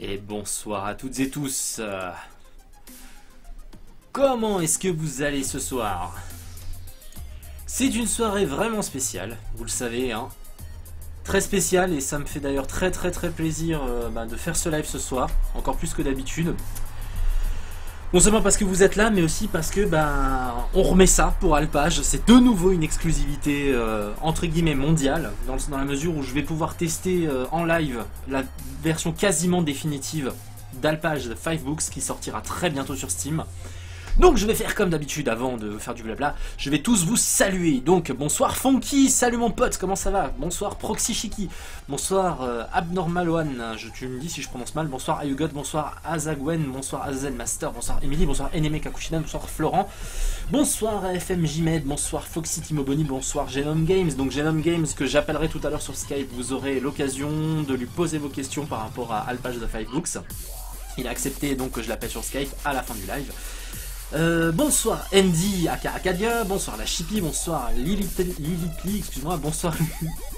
Et bonsoir à toutes et tous. Comment est-ce que vous allez ce soir? C'est une soirée vraiment spéciale, vous le savez, hein. Très spéciale, et ça me fait d'ailleurs très plaisir de faire ce live ce soir, encore plus que d'habitude. Non seulement parce que vous êtes là, mais aussi parce que on remet ça pour Alpage. C'est de nouveau une exclusivité entre guillemets mondiale, dans la mesure où je vais pouvoir tester en live la version quasiment définitive d'Alpage The 5 Books qui sortira très bientôt sur Steam. Donc je vais faire comme d'habitude avant de faire du blabla, je vais tous vous saluer. Donc bonsoir Funky, salut mon pote, comment ça va? Bonsoir Proxy Shiki, bonsoir Abnormal One, tu me dis si je prononce mal, bonsoir Ayugot, bonsoir Azagwen, bonsoir Azazel Master, bonsoir Emily, bonsoir Eneme Kakushina, bonsoir Florent, bonsoir FM Jmed, bonsoir Foxy Timoboni, bonsoir Genome Games. Donc Genome Games que j'appellerai tout à l'heure sur Skype, vous aurez l'occasion de lui poser vos questions par rapport à Alpage The 5 Books. Il a accepté donc que je l'appelle sur Skype à la fin du live. Bonsoir Andy aka Acadia, bonsoir la Chippy, bonsoir Lilipli, excuse-moi, bonsoir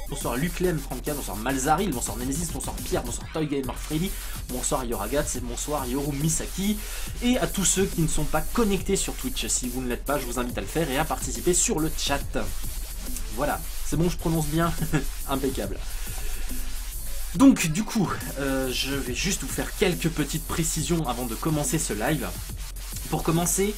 bonsoir Luclem Franca, bonsoir Malzaril, bonsoir Nemesis, bonsoir Pierre, bonsoir Toy Gamer Freddy, bonsoir Yoragats et bonsoir Yoru Misaki, et à tous ceux qui ne sont pas connectés sur Twitch. Si vous ne l'êtes pas, je vous invite à le faire et à participer sur le chat. Voilà, c'est bon, je prononce bien. Impeccable. Donc du coup, je vais juste vous faire quelques petites précisions avant de commencer ce live. Pour commencer,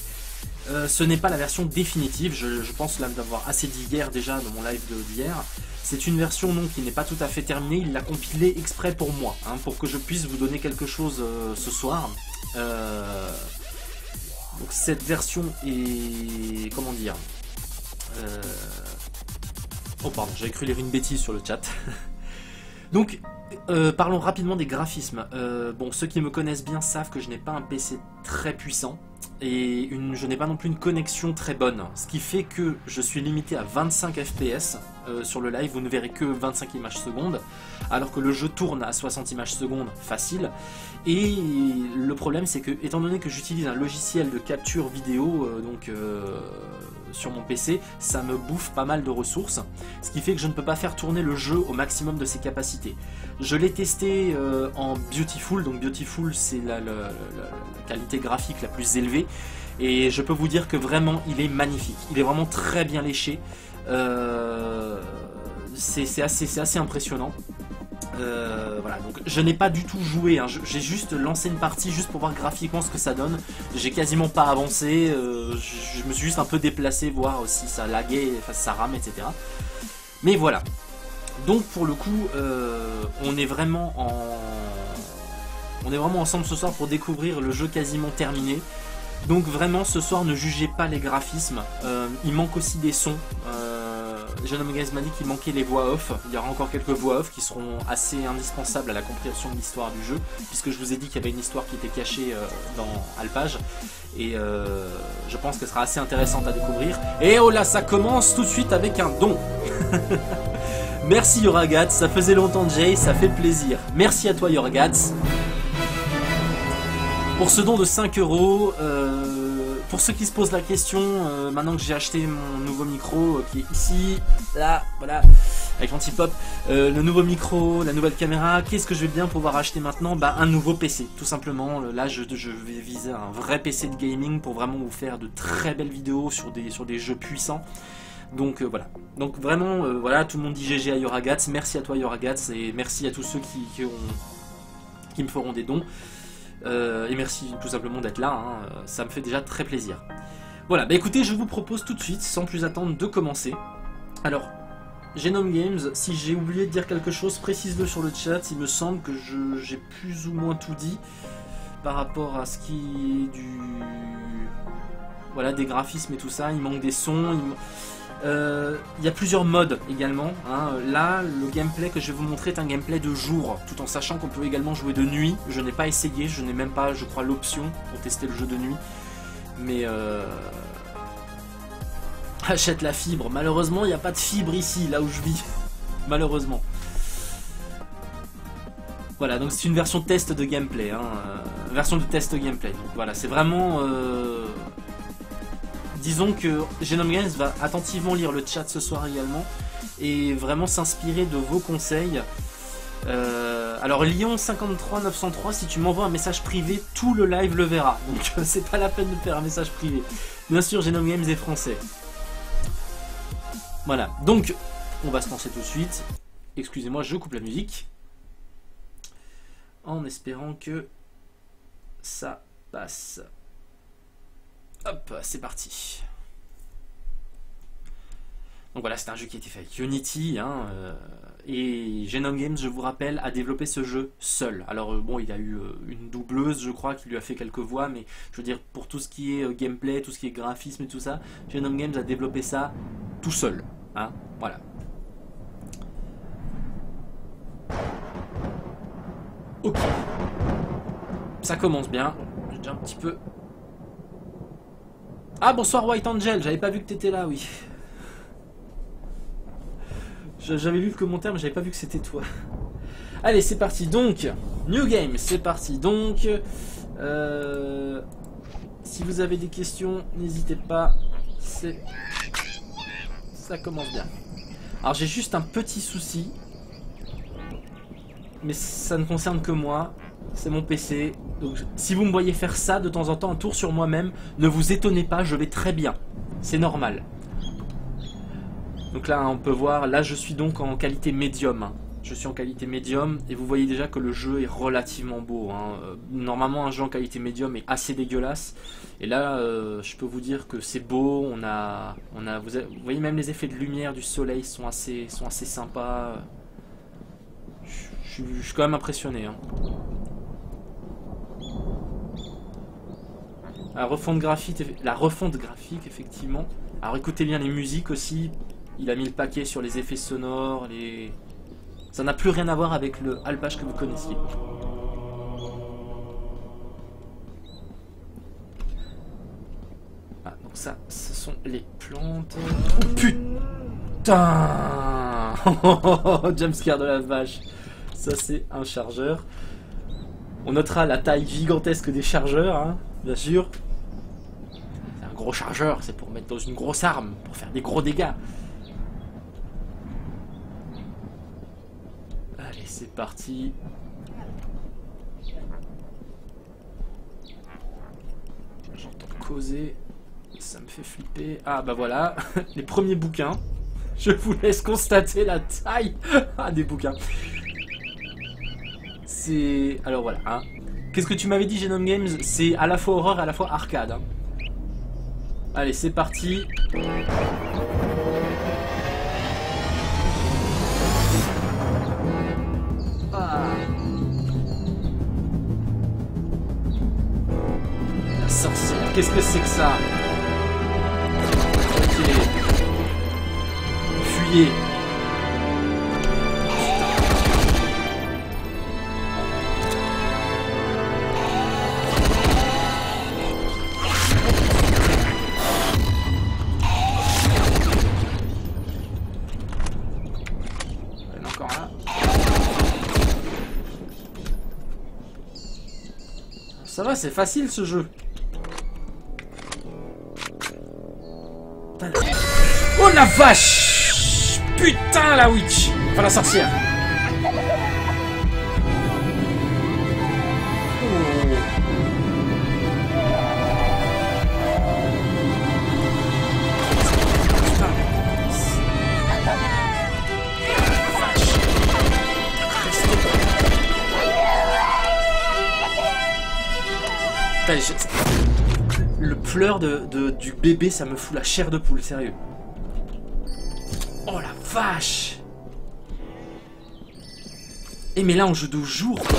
ce n'est pas la version définitive, je pense d'avoir assez dit hier déjà dans mon live d'hier. C'est une version non, qui n'est pas tout à fait terminée, il l'a compilée exprès pour moi, hein, pour que je puisse vous donner quelque chose ce soir. Donc cette version est... comment dire oh pardon, j'avais cru lire une bêtise sur le chat. Donc, parlons rapidement des graphismes. Bon, ceux qui me connaissent bien savent que je n'ai pas un PC très puissant et je n'ai pas non plus une connexion très bonne, ce qui fait que je suis limité à 25 fps sur le live. Vous ne verrez que 25 images secondes, alors que le jeu tourne à 60 images secondes facile. Et le problème, c'est que, étant donné que j'utilise un logiciel de capture vidéo, sur mon PC, ça me bouffe pas mal de ressources, ce qui fait que je ne peux pas faire tourner le jeu au maximum de ses capacités. Je l'ai testé en Beautiful, donc Beautiful c'est la qualité graphique la plus élevée, et je peux vous dire que vraiment il est magnifique, il est vraiment très bien léché, c'est assez impressionnant. Voilà, donc je n'ai pas du tout joué, hein. J'ai juste lancé une partie juste pour voir graphiquement ce que ça donne. J'ai quasiment pas avancé, je me suis juste un peu déplacé, voir si ça laguait, enfin, si ça rame, etc. Mais voilà. Donc pour le coup, on est vraiment ensemble ce soir pour découvrir le jeu quasiment terminé. Donc vraiment ce soir ne jugez pas les graphismes, il manque aussi des sons. Genome Games m'a dit qu'il manquait les voix off. Il y aura encore quelques voix off qui seront assez indispensables à la compréhension de l'histoire du jeu, puisque je vous ai dit qu'il y avait une histoire qui était cachée dans Alpage, et je pense qu'elle sera assez intéressante à découvrir. Et oh là, ça commence tout de suite avec un don. Merci Yoragats, ça faisait longtemps Jay, ça fait plaisir. Merci à toi Yoragats pour ce don de 5 €. Pour ceux qui se posent la question, maintenant que j'ai acheté mon nouveau micro qui est ici, là, voilà, avec l'anti-pop, le nouveau micro, la nouvelle caméra, qu'est-ce que je vais bien pouvoir acheter maintenant? Un nouveau PC, tout simplement. Là, je vais viser un vrai PC de gaming pour vraiment vous faire de très belles vidéos sur des jeux puissants. Donc voilà. Donc vraiment, voilà, tout le monde dit GG à Yoragats. Merci à toi Yoragats et merci à tous ceux qui me feront des dons. Et merci tout simplement d'être là, hein, ça me fait déjà très plaisir. Voilà, écoutez, je vous propose tout de suite, sans plus attendre, de commencer. Alors, Genome Games, si j'ai oublié de dire quelque chose, précise-le sur le chat. Il me semble que j'ai plus ou moins tout dit par rapport à ce qui est du... Voilà, des graphismes et tout ça, il manque des sons, il y a plusieurs modes également, hein. Là, le gameplay que je vais vous montrer est un gameplay de jour, tout en sachant qu'on peut également jouer de nuit. Je n'ai pas essayé, je n'ai même pas, je crois, l'option pour tester le jeu de nuit. Mais achète la fibre. Malheureusement, il n'y a pas de fibre ici, là où je vis. Malheureusement. Voilà, donc c'est une version test de gameplay, hein. Version de test gameplay. Donc voilà, c'est vraiment... Disons que Genome Games va attentivement lire le chat ce soir également et vraiment s'inspirer de vos conseils Alors Lyon 53 903, si tu m'envoies un message privé, tout le live le verra. Donc c'est pas la peine de faire un message privé. Bien sûr, Genome Games est français. Voilà, donc on va se lancer tout de suite. Excusez-moi, je coupe la musique. En espérant que ça passe. Hop, c'est parti. Donc voilà, c'est un jeu qui a été fait avec Unity, hein, et Genome Games, je vous rappelle, a développé ce jeu seul. Alors bon, il a eu une doubleuse, je crois, qui lui a fait quelques voix, mais je veux dire, pour tout ce qui est gameplay, tout ce qui est graphisme et tout ça, Genome Games a développé ça tout seul. Hein, voilà. Ok. Ça commence bien. J'ai déjà un petit peu... Ah, bonsoir White Angel, j'avais pas vu que t'étais là, oui. J'avais lu le commentaire, mais j'avais pas vu que c'était toi. Allez, c'est parti. Donc, New Game, c'est parti. Donc, si vous avez des questions, n'hésitez pas. Ça commence bien. Alors, j'ai juste un petit souci. Mais ça ne concerne que moi. C'est mon PC. Donc, si vous me voyez faire ça de temps en temps, un tour sur moi-même, ne vous étonnez pas, je vais très bien. C'est normal. Donc là, on peut voir, là je suis donc en qualité médium. Je suis en qualité médium et vous voyez déjà que le jeu est relativement beau. Hein. Normalement, un jeu en qualité médium est assez dégueulasse. Et là, je peux vous dire que c'est beau. Vous voyez même les effets de lumière du soleil sont assez sympas. Je suis quand même impressionné. Hein. La refonte graphique, effectivement. Alors écoutez bien les musiques aussi. Il a mis le paquet sur les effets sonores, ça n'a plus rien à voir avec le Alpage que vous connaissiez. Ah, donc ça, ce sont les plantes. Oh putain. Jumpscare de la vache. Ça c'est un chargeur. On notera la taille gigantesque des chargeurs, hein, bien sûr. Un gros chargeur, c'est pour mettre dans une grosse arme, pour faire des gros dégâts. C'est parti. J'entends causer. Ça me fait flipper. Ah bah voilà. Les premiers bouquins. Je vous laisse constater la taille des bouquins. C'est... Alors voilà. Hein. Qu'est-ce que tu m'avais dit, Genome Games? C'est à la fois horreur et à la fois arcade. Hein. Allez, c'est parti. Sorcière, qu'est-ce que c'est que ça? Ok. Fuyez. Il y en a encore un. Ça va, c'est facile ce jeu. Oh la vache! Putain la witch! Enfin la sorcière! Le pleur du bébé, ça me fout la chair de poule, sérieux. Oh la vache! Et mais là on joue de jour quoi.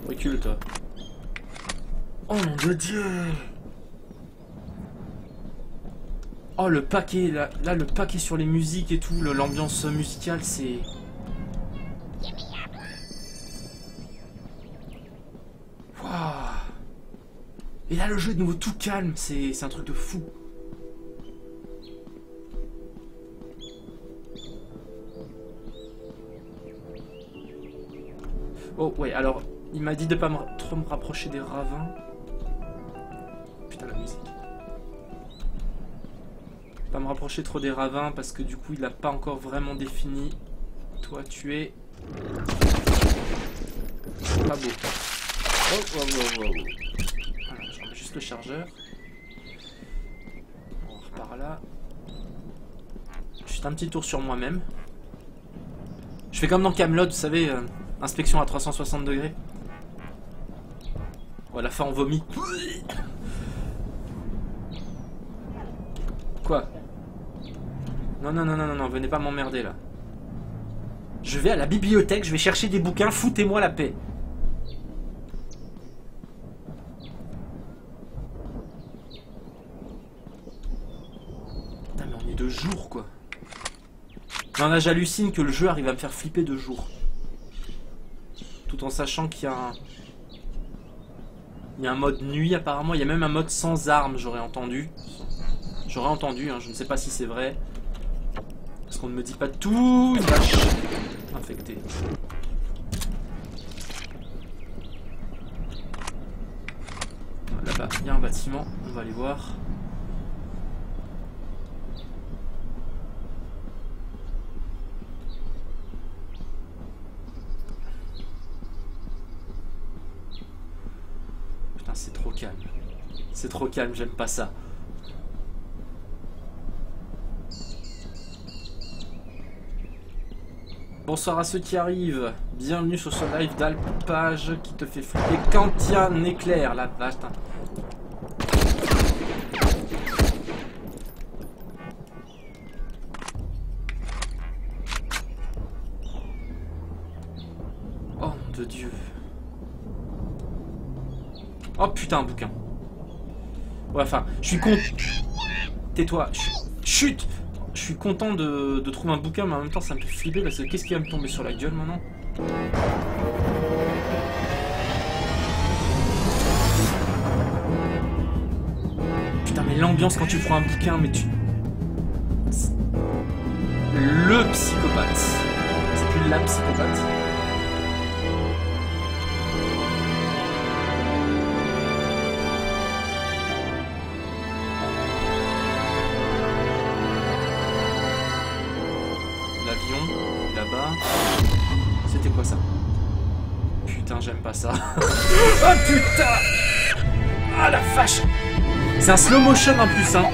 Recule toi. Oh mon Dieu! Oh le paquet, là le paquet sur les musiques et tout, l'ambiance musicale c'est... Waouh. Et là le jeu est de nouveau tout calme, c'est un truc de fou. Oh ouais, alors Il m'a dit de pas trop me rapprocher des ravins. Putain, la musique. Pas me rapprocher trop des ravins parce que du coup il a pas encore vraiment défini. Toi tu es pas beau. Oh, oh, oh, oh. Voilà, je remets juste le chargeur. On repart là. Juste un petit tour sur moi-même. Je fais comme dans Camelot, vous savez, inspection à 360 degrés. Oh, à la fin on vomit. Quoi? Non, non, non, non, non, non, venez pas m'emmerder là. Je vais à la bibliothèque, je vais chercher des bouquins, foutez-moi la paix. Putain, mais on est de jour quoi. Non, là j'hallucine que le jeu arrive à me faire flipper de jour. Tout en sachant qu'il y a un... Il y a un mode nuit apparemment, il y a même un mode sans armes, j'aurais entendu. J'aurais entendu, hein, je ne sais pas si c'est vrai. Parce qu'on ne me dit pas tout. Une vache infectée. Là-bas, il y a un bâtiment, on va aller voir. Putain, c'est trop calme. C'est trop calme, j'aime pas ça. Bonsoir à ceux qui arrivent, bienvenue sur ce live d'Alpage qui te fait flipper quand il y a un éclair, la vache. Oh mon de Dieu. Oh putain, un bouquin. Ouais, enfin, je suis con... Tais-toi, chut. Je suis content de trouver un bouquin, mais en même temps ça me fait flipper parce que qu'est-ce qui va me tomber sur la gueule maintenant? Putain, mais l'ambiance quand tu prends un bouquin, mais tu... Le psychopathe. C'est plus la psychopathe. C'était quoi ça? Putain, j'aime pas ça. Oh putain! Ah la vache! C'est un slow motion en plus, hein.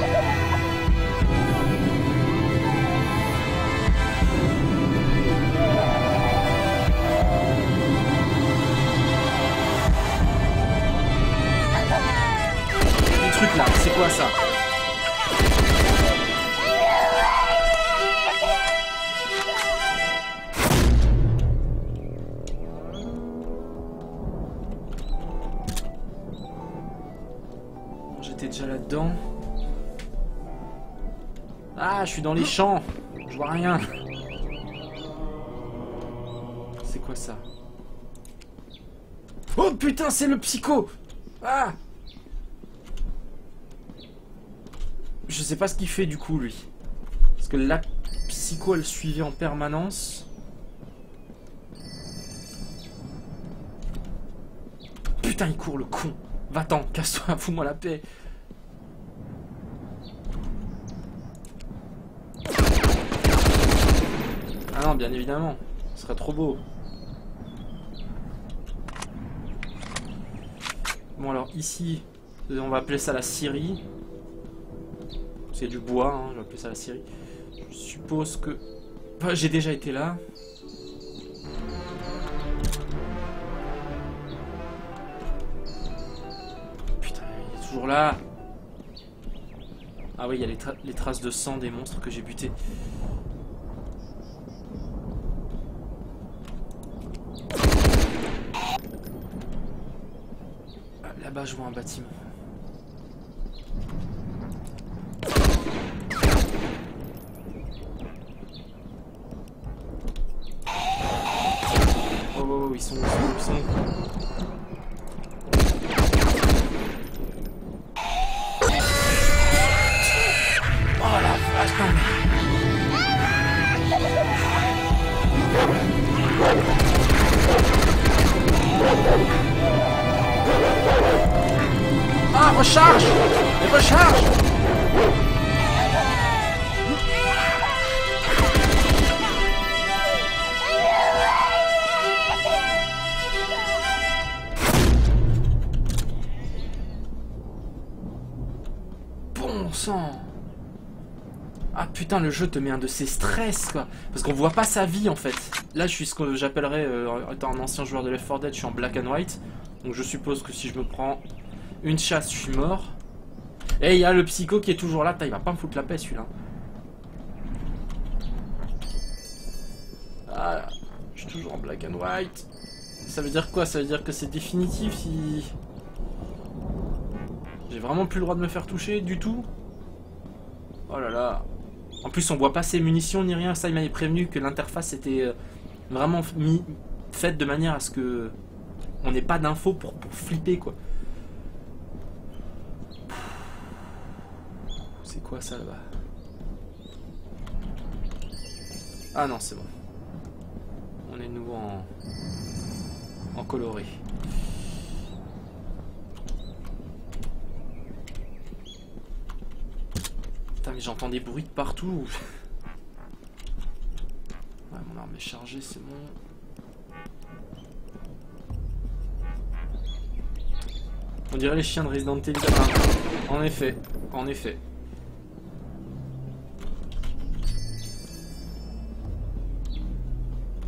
Les trucs là, c'est quoi ça? J'étais déjà là-dedans. Ah, je suis dans les champs. Je vois rien. C'est quoi ça? Oh putain, c'est le psycho. Ah! Je sais pas ce qu'il fait du coup, lui. Parce que la psycho, elle suivait en permanence. Putain, il court, le con. Va-t'en, casse-toi, fous-moi la paix. Ah non, bien évidemment. Ce serait trop beau. Bon, alors ici, on va appeler ça la scierie. C'est du bois, hein, je vais appeler ça la scierie. Je suppose que... Enfin, j'ai déjà été là. Putain, il est toujours là. Ah oui, il y a les traces de sang des monstres que j'ai butés. Là-bas, je vois un bâtiment. Oh, ils sont où? Ils sont où? Oh la vache, non mais... recharge. Bon sang. Ah putain, le jeu te met un de ses stress quoi. Parce qu'on voit pas sa vie en fait. Là je suis ce que j'appellerais, étant un ancien joueur de Left 4 Dead, je suis en black and white. Donc je suppose que si je me prends une chasse, je suis mort. Et il y a le psycho qui est toujours là. Putain, il va pas me foutre la paix celui-là. Ah, je suis toujours en black and white. Ça veut dire quoi? Ça veut dire que c'est définitif si... J'ai vraiment plus le droit de me faire toucher du tout. Oh là là. En plus, on voit pas ses munitions ni rien. Ça, il m'avait prévenu que l'interface était vraiment faite de manière à ce que on n'ait pas d'infos pour flipper, quoi. C'est quoi ça là-bas? Ah non, c'est bon. On est de nouveau en coloré. Mais j'entends des bruits de partout. Ouais, mon arme est chargée, c'est bon. On dirait les chiens de Resident Evil. Ah, en effet, en effet.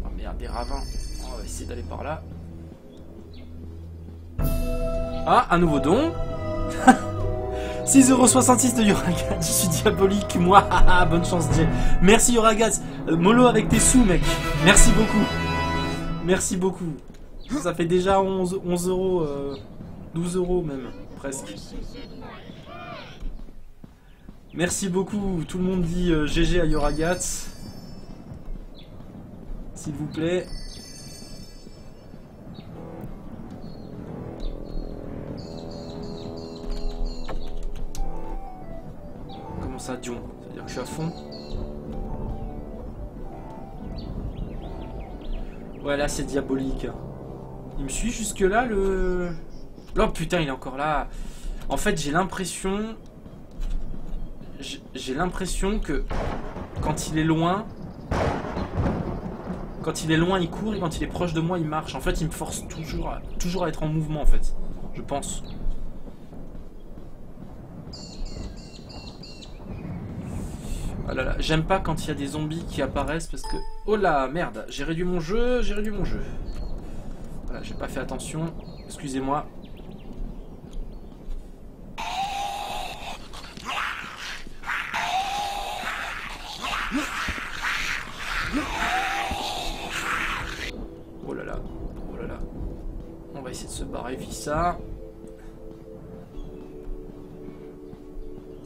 Oh merde, des ravins. On va essayer d'aller par là. Ah, un nouveau don. 6,66€ de Yoragat, je suis diabolique, moi, bonne chance Jay. Merci Yoragat, mollo avec tes sous mec, merci beaucoup. Merci beaucoup. Ça fait déjà 11 euros, 12€ même, presque. Merci beaucoup, tout le monde dit GG à Yoragat. S'il vous plaît. Ça, Dion, c'est-à-dire que je suis à fond. Ouais, là c'est diabolique. Il me suit jusque là le... Oh putain, il est encore là. En fait, j'ai l'impression... J'ai l'impression que quand il est loin... Quand il est loin, il court, et quand il est proche de moi, il marche. En fait, il me force toujours à être en mouvement, en fait. Je pense. Oh là là, j'aime pas quand il y a des zombies qui apparaissent parce que... Oh là, merde, j'ai réduit mon jeu, Voilà, j'ai pas fait attention, excusez-moi. Oh là là, oh là là. On va essayer de se barrer, vite ça.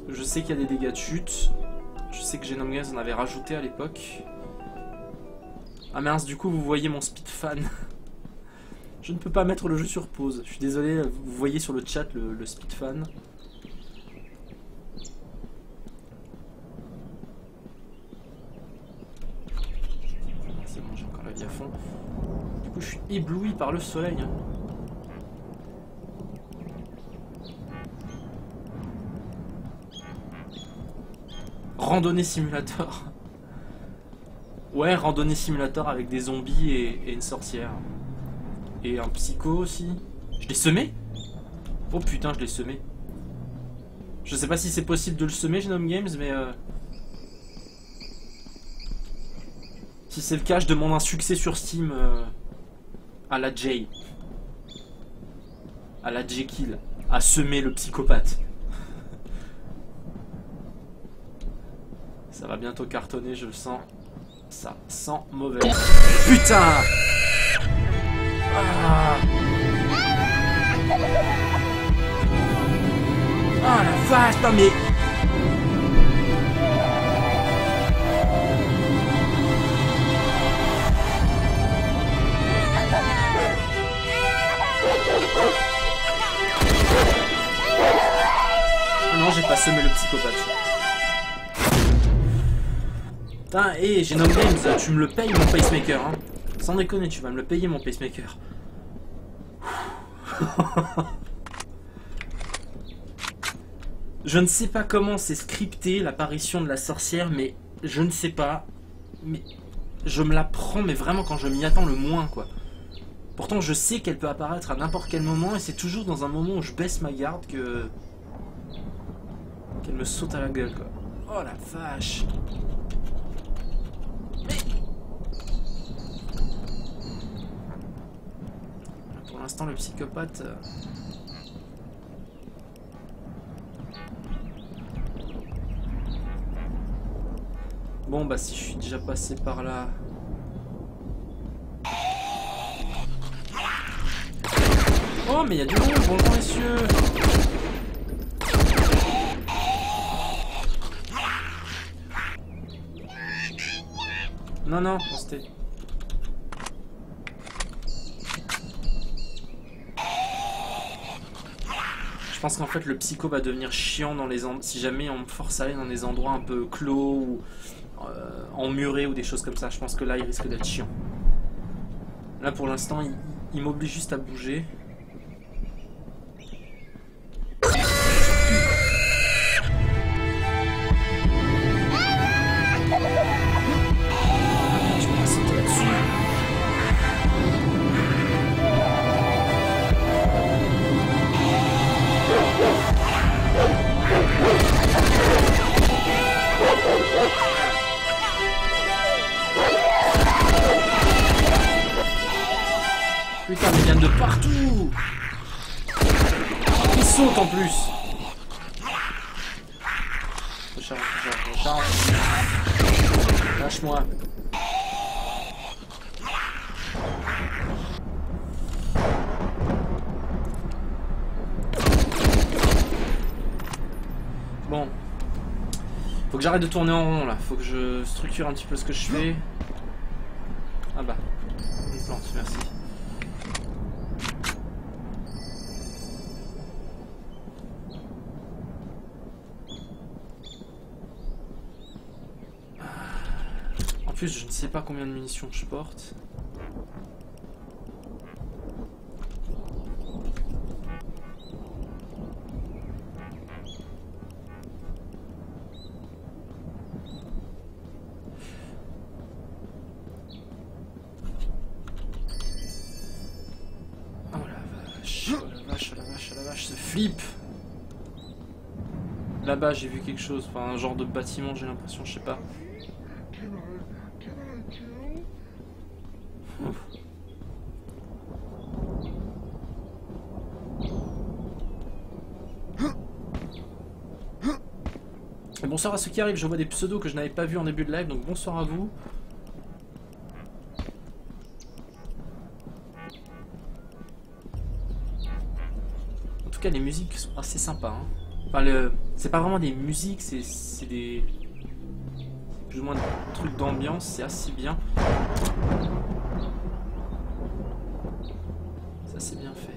Je sais qu'il y a des dégâts de chute. Je sais que Genome Games en avait rajouté à l'époque. Ah mince, du coup vous voyez mon speed fan. Je ne peux pas mettre le jeu sur pause. Je suis désolé, vous voyez sur le chat le speed fan. C'est bon, j'ai encore la vie à fond. Du coup je suis ébloui par le soleil. Randonnée simulator. Ouais, randonnée simulator avec des zombies et une sorcière. Et un psycho aussi. Je l'ai semé? Oh putain, je l'ai semé. Je sais pas si c'est possible de le semer, Genome Games, mais... Si c'est le cas, je demande un succès sur Steam à la Jay. À la Jekyll. À semer le psychopathe. Ça va bientôt cartonner, je le sens. Ça sent mauvais. Putain! Ah, ah la vache, non mais... Ah non, j'ai pas semé le psychopathe. Putain, hé, Genome Games, tu me le payes mon pacemaker, hein. Sans déconner, tu vas me le payer mon pacemaker. Je ne sais pas comment c'est scripté l'apparition de la sorcière, mais je ne sais pas. Mais je me la prends, mais vraiment quand je m'y attends le moins, quoi. Pourtant, je sais qu'elle peut apparaître à n'importe quel moment, et c'est toujours dans un moment où je baisse ma garde que qu'elle me saute à la gueule, quoi. Oh la vache. Mais... Pour l'instant, le psychopathe... Bon, bah si je suis déjà passé par là... Oh, mais il y a du monde, bonjour messieurs. Non, non, c'était... Je pense qu'en fait le psycho va devenir chiant dans les si jamais on me force à aller dans des endroits un peu clos ou emmurés ou des choses comme ça. Je pense que là il risque d'être chiant. Là pour l'instant il m'oblige juste à bouger. Putain, mais ils viennent de partout. Ils sautent en plus. Recharge, recharge, recharge. Lâche-moi. Bon. Faut que j'arrête de tourner en rond là. Faut que je structure un petit peu ce que je fais. Ah bah. Une plante, merci. En plus, je ne sais pas combien de munitions je porte. Oh la vache, oh la vache, oh la vache, oh la vache, ce flip! Là-bas, j'ai vu quelque chose, enfin un genre de bâtiment, j'ai l'impression, je sais pas. Et bonsoir à ceux qui arrivent, je vois des pseudos que je n'avais pas vus en début de live, donc bonsoir à vous. En tout cas, les musiques sont assez sympas. Hein. Enfin, c'est pas vraiment des musiques, c'est des... plus ou moins des trucs d'ambiance, c'est assez bien. Ça, c'est bien fait.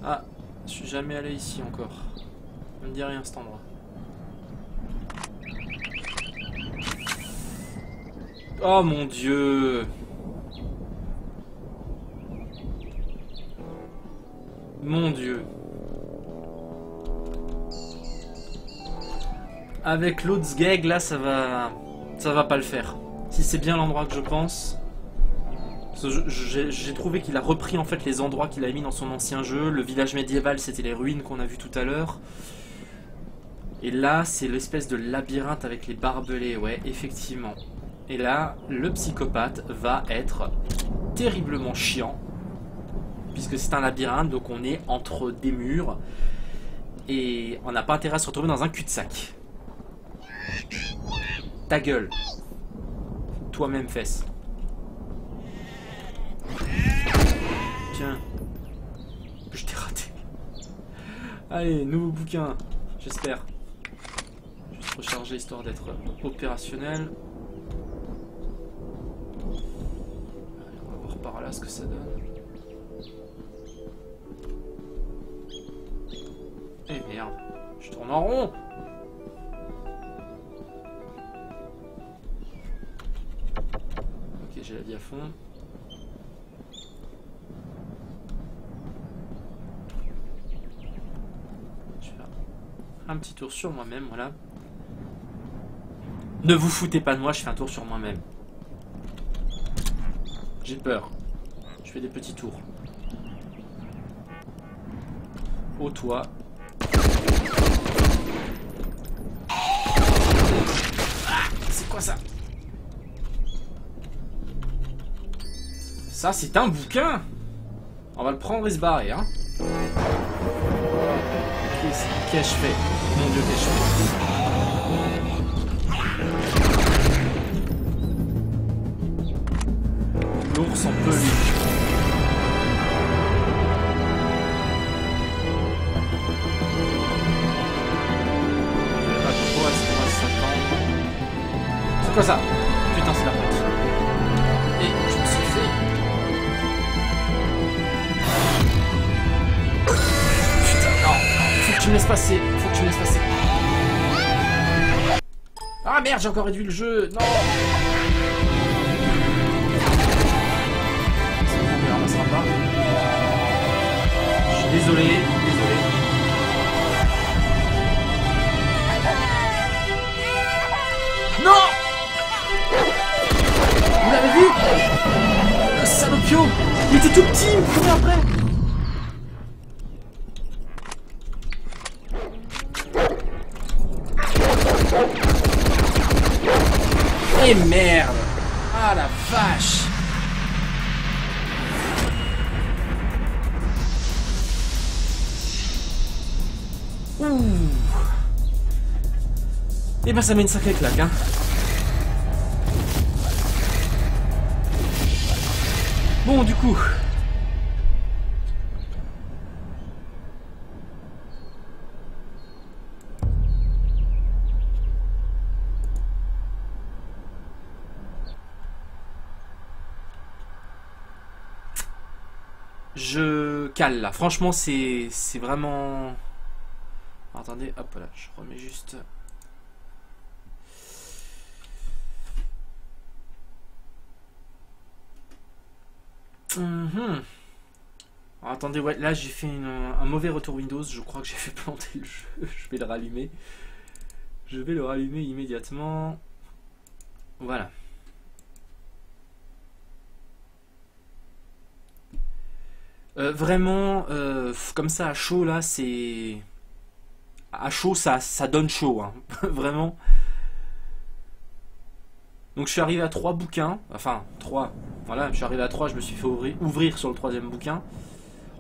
Ah, je suis jamais allé ici encore. Ça me dit rien cet endroit. Oh mon dieu! Mon dieu! Avec l'autre sgeg là, ça va pas le faire. Si c'est bien l'endroit que je pense. J'ai trouvé qu'il a repris en fait les endroits qu'il a mis dans son ancien jeu. Le village médiéval, c'était les ruines qu'on a vu tout à l'heure. Et là, c'est l'espèce de labyrinthe avec les barbelés, ouais, effectivement. Et là, le psychopathe va être terriblement chiant. Puisque c'est un labyrinthe, donc on est entre des murs. Et on n'a pas intérêt à se retrouver dans un cul-de-sac. Ta gueule. Toi-même, fesse. Tiens. Je t'ai raté. Allez, nouveau bouquin. J'espère. Juste recharger histoire d'être opérationnel. Allez, on va voir par là ce que ça donne. Eh merde. Je tourne en rond. Ok, j'ai la vie à fond. Je vais faire un petit tour sur moi-même, voilà. Ne vous foutez pas de moi, je fais un tour sur moi-même. J'ai peur. Je fais des petits tours. Au toit. Ah, c'est quoi ça? Ça, c'est un bouquin. On va le prendre et se barrer, hein. Qu'ai-je fait? Mon Dieu, qu'ai-je fait? L'ours en peluche. C'est quoi ça? Putain, c'est la honte. Et je me suis fait... Putain, non. Faut que tu me laisses passer. Faut que tu me laisses passer. Ah merde, j'ai encore réduit le jeu. Non. C'est bon, mais on ramassera pas. Je suis désolé. Désolé. Non! Vous l'avez vu? Le salopio! Il était tout petit, il me courait après! Et merde! Ah la vache! Ouh! Et ben ça met une sacrée claque, hein! Bon, du coup... Je cale là. Franchement, c'est vraiment... Attendez, hop là, je remets juste... Alors, attendez, ouais, là j'ai fait un mauvais retour Windows. Je crois que j'ai fait planter le jeu. Je vais le rallumer. Je vais le rallumer immédiatement. Voilà. Vraiment, comme ça à chaud là, c'est... À chaud, ça donne chaud, hein. Vraiment. Donc je suis arrivé à 3 bouquins. Enfin, 3. Voilà, je suis arrivé à 3, je me suis fait ouvrir sur le 3e bouquin.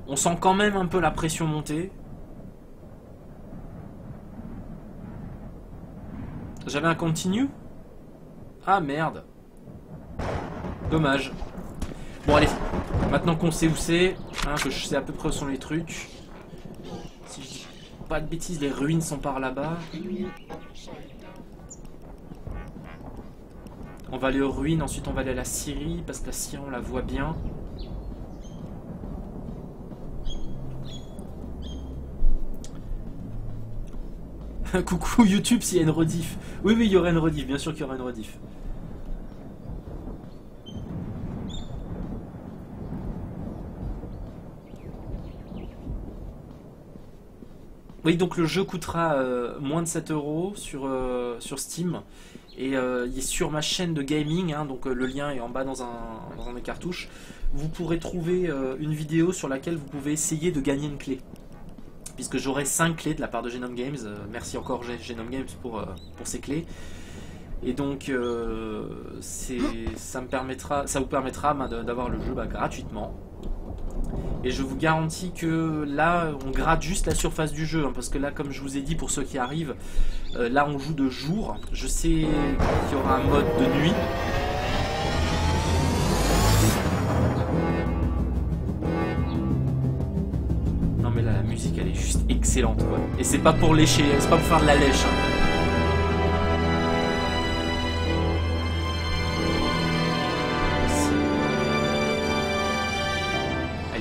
On sent quand même un peu la pression monter. J'avais un continue? Ah merde. Dommage. Bon allez, maintenant qu'on sait où c'est, hein, que je sais à peu près où sont les trucs. Si je dis pas de bêtises, les ruines sont par là-bas. On va aller aux ruines, ensuite on va aller à la Syrie, parce que la Syrie on la voit bien. Coucou YouTube s'il y a une rediff. Oui, il y aura une rediff, bien sûr qu'il y aura une rediff. Oui, donc le jeu coûtera moins de 7 € sur Steam. Et il est sur ma chaîne de gaming, hein, donc le lien est en bas dans un des cartouches. Vous pourrez trouver une vidéo sur laquelle vous pouvez essayer de gagner une clé. Puisque j'aurai 5 clés de la part de Genome Games. Merci encore Genome Games pour ces clés. Et donc ça vous permettra d'avoir le jeu gratuitement. Et je vous garantis que là, on gratte juste la surface du jeu. Hein, parce que là, comme je vous ai dit, pour ceux qui arrivent, là on joue de jour. Je sais qu'il y aura un mode de nuit. Non mais là, la musique, elle est juste excellente, quoi. Et c'est pas pour lécher, c'est pas pour faire de la lèche. Hein.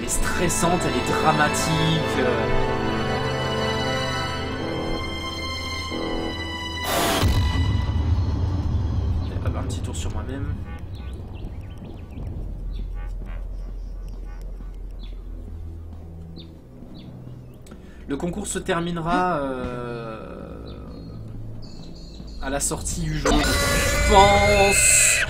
Stressante, elle est dramatique. sur moi-même. Le concours se terminera à la sortie du jeu, je pense.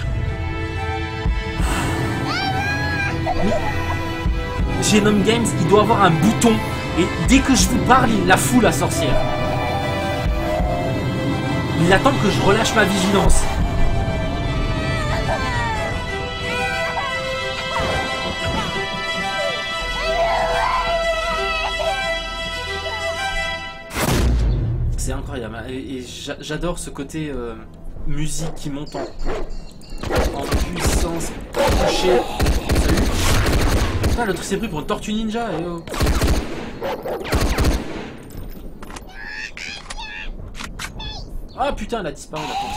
Genome Games, il doit avoir un bouton et dès que je vous parle, il la fout la sorcière. Il attend que je relâche ma vigilance. C'est incroyable et j'adore ce côté musique qui monte en puissance. Touché. Salut. Putain, l'autre s'est pris pour une tortue ninja. Et oh. Ah putain, elle a disparu la tortue.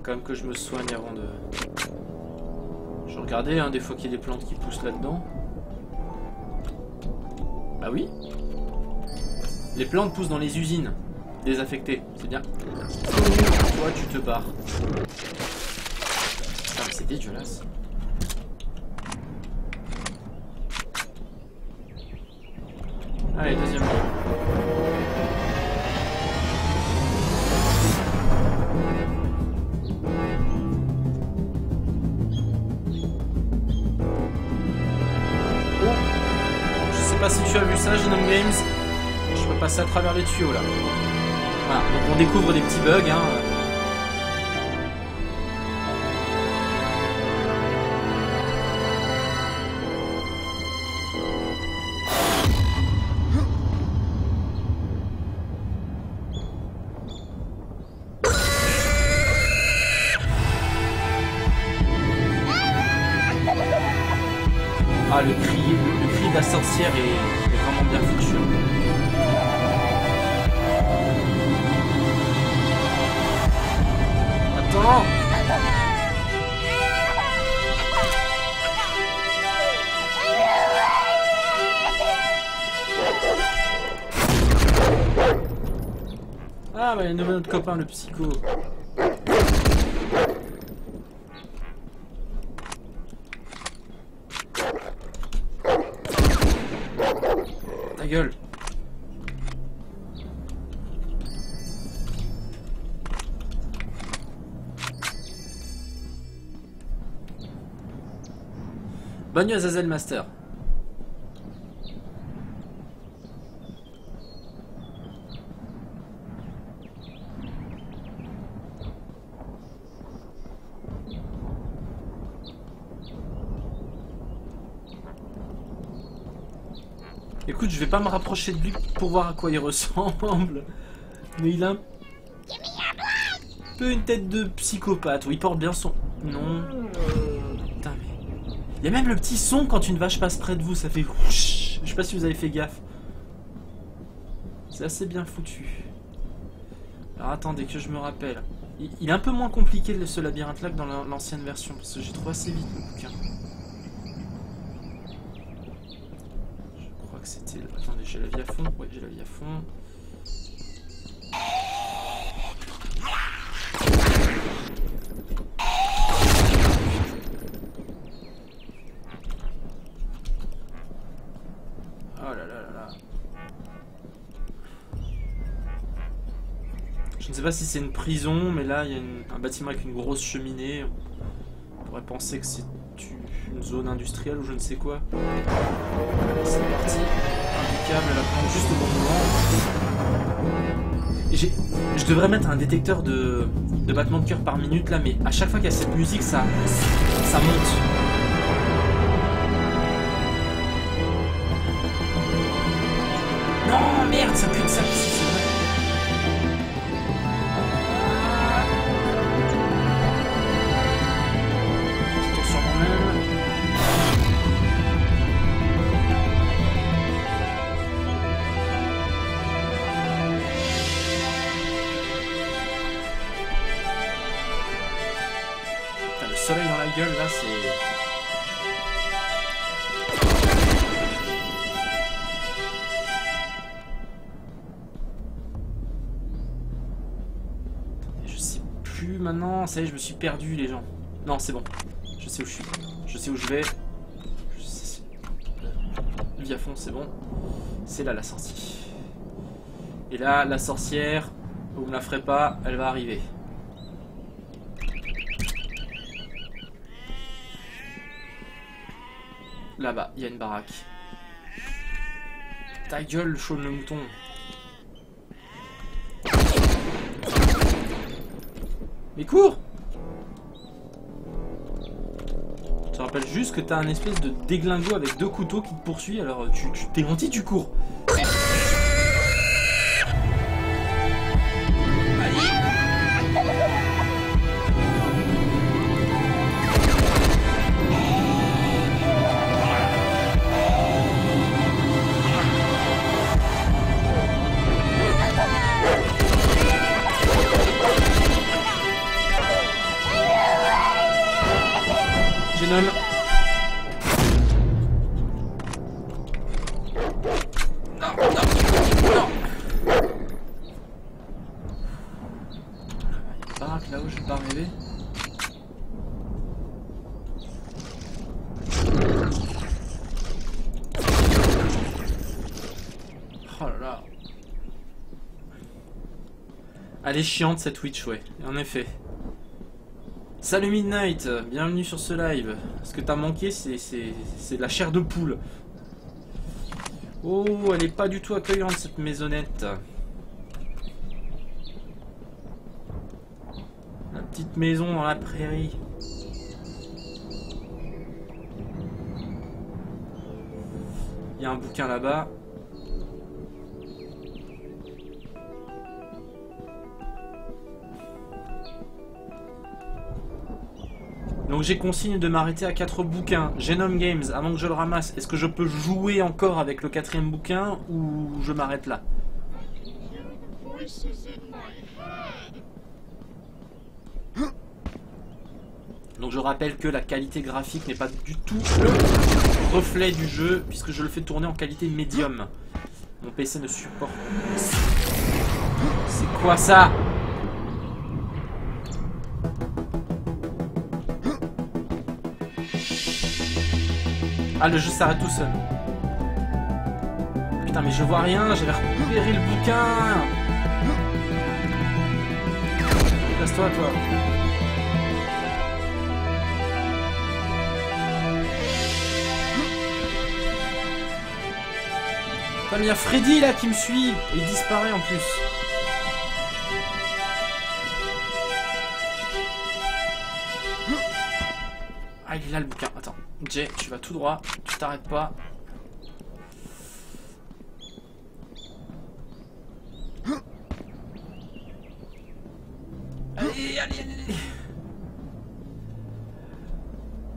Quand même que je me soigne avant de... Je regardais, hein, des fois qu'il y a des plantes qui poussent là-dedans. Bah oui. Les plantes poussent dans les usines désaffectées, c'est bien. Toi, tu te barres. Ah, mais c'est dégueulasse. Allez, deuxième ligne. Je sais pas si tu as vu ça, Genome Games. Je peux passer à travers les tuyaux là. Voilà, donc on découvre des petits bugs. Hein. Ah, le cri de la sorcière est vraiment bien foutu. Attends! Ah, bah il y a notre copain, le psycho. Ta gueule. Bonne nuit Azazel Master. Écoute, je vais pas me rapprocher de lui pour voir à quoi il ressemble. Mais il a un peu une tête de psychopathe. Ou il porte bien son... Non. Putain, mais... Il y a même le petit son quand une vache passe près de vous. Ça fait... Je sais pas si vous avez fait gaffe. C'est assez bien foutu. Alors attendez que je me rappelle. Il est un peu moins compliqué ce labyrinthe-là que dans l'ancienne version. Parce que j'ai trouvé assez vite le bouquin. C'était... Attendez, j'ai la vie à fond. Ouais, j'ai la vie à fond. Oh là là là là. Je ne sais pas si c'est une prison, mais là, il y a un bâtiment avec une grosse cheminée. On pourrait penser que c'est une zone industrielle ou je ne sais quoi. C'est parti. Impeccable, elle attend juste au bon moment. Je devrais mettre un détecteur de battements de cœur par minute là, mais à chaque fois qu'il y a cette musique, ça monte. Non, merde, ça pue de ça. C'est vrai. Attention quand même. Le soleil dans la gueule là, c'est... maintenant? Ça y est, je me suis perdu, les gens. Non, c'est bon. Je sais où je suis. Je sais où je vais. Je sais... Vie à fond, c'est bon. C'est là la sortie. Et là, la sorcière, vous me la ferez pas, elle va arriver. Là-bas, il y a une baraque. Ta gueule, Shaun le mouton. Mais cours! Je te rappelle juste que t'as un espèce de déglingo avec 2 couteaux qui te poursuit, alors tu t'es menti, tu cours. Génome. Non, non, non. Il y a une baraque là-haut, je vais pas arriver. Oh là là. Elle est chiante cette Witch, ouais, en effet. Salut Midnight, bienvenue sur ce live. Ce que t'as manqué, c'est de la chair de poule. Oh, elle est pas du tout accueillante cette maisonnette. La petite maison dans la prairie. Il y a un bouquin là-bas. Donc j'ai consigne de m'arrêter à 4 bouquins. Genome Games, avant que je le ramasse, est-ce que je peux jouer encore avec le 4e bouquin ou je m'arrête là? Donc je rappelle que la qualité graphique n'est pas du tout le reflet du jeu, puisque je le fais tourner en qualité médium. Mon PC ne supporte... C'est quoi ça? Ah, le jeu s'arrête tout seul. Putain, mais je vois rien, j'avais repéré le bouquin. Casse-toi, toi. Putain, mais il y a Freddy là qui me suit. Et il disparaît en plus. Ah, il est là le bouquin. Attends. Jay, tu vas tout droit. Tu t'arrêtes pas. Allez, allez, allez.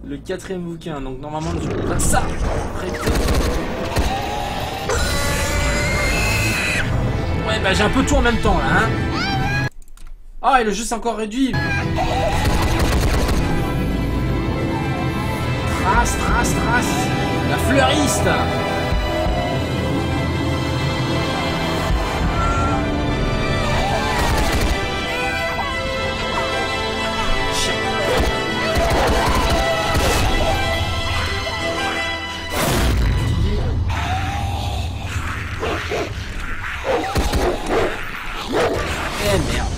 Le 4e bouquin. Donc normalement, je vais ça. Ouais, bah j'ai un peu tout en même temps là. Hein. Ah, et le jeu s'est encore réduit. Trace, trace, trace. La fleuriste. Eh merde.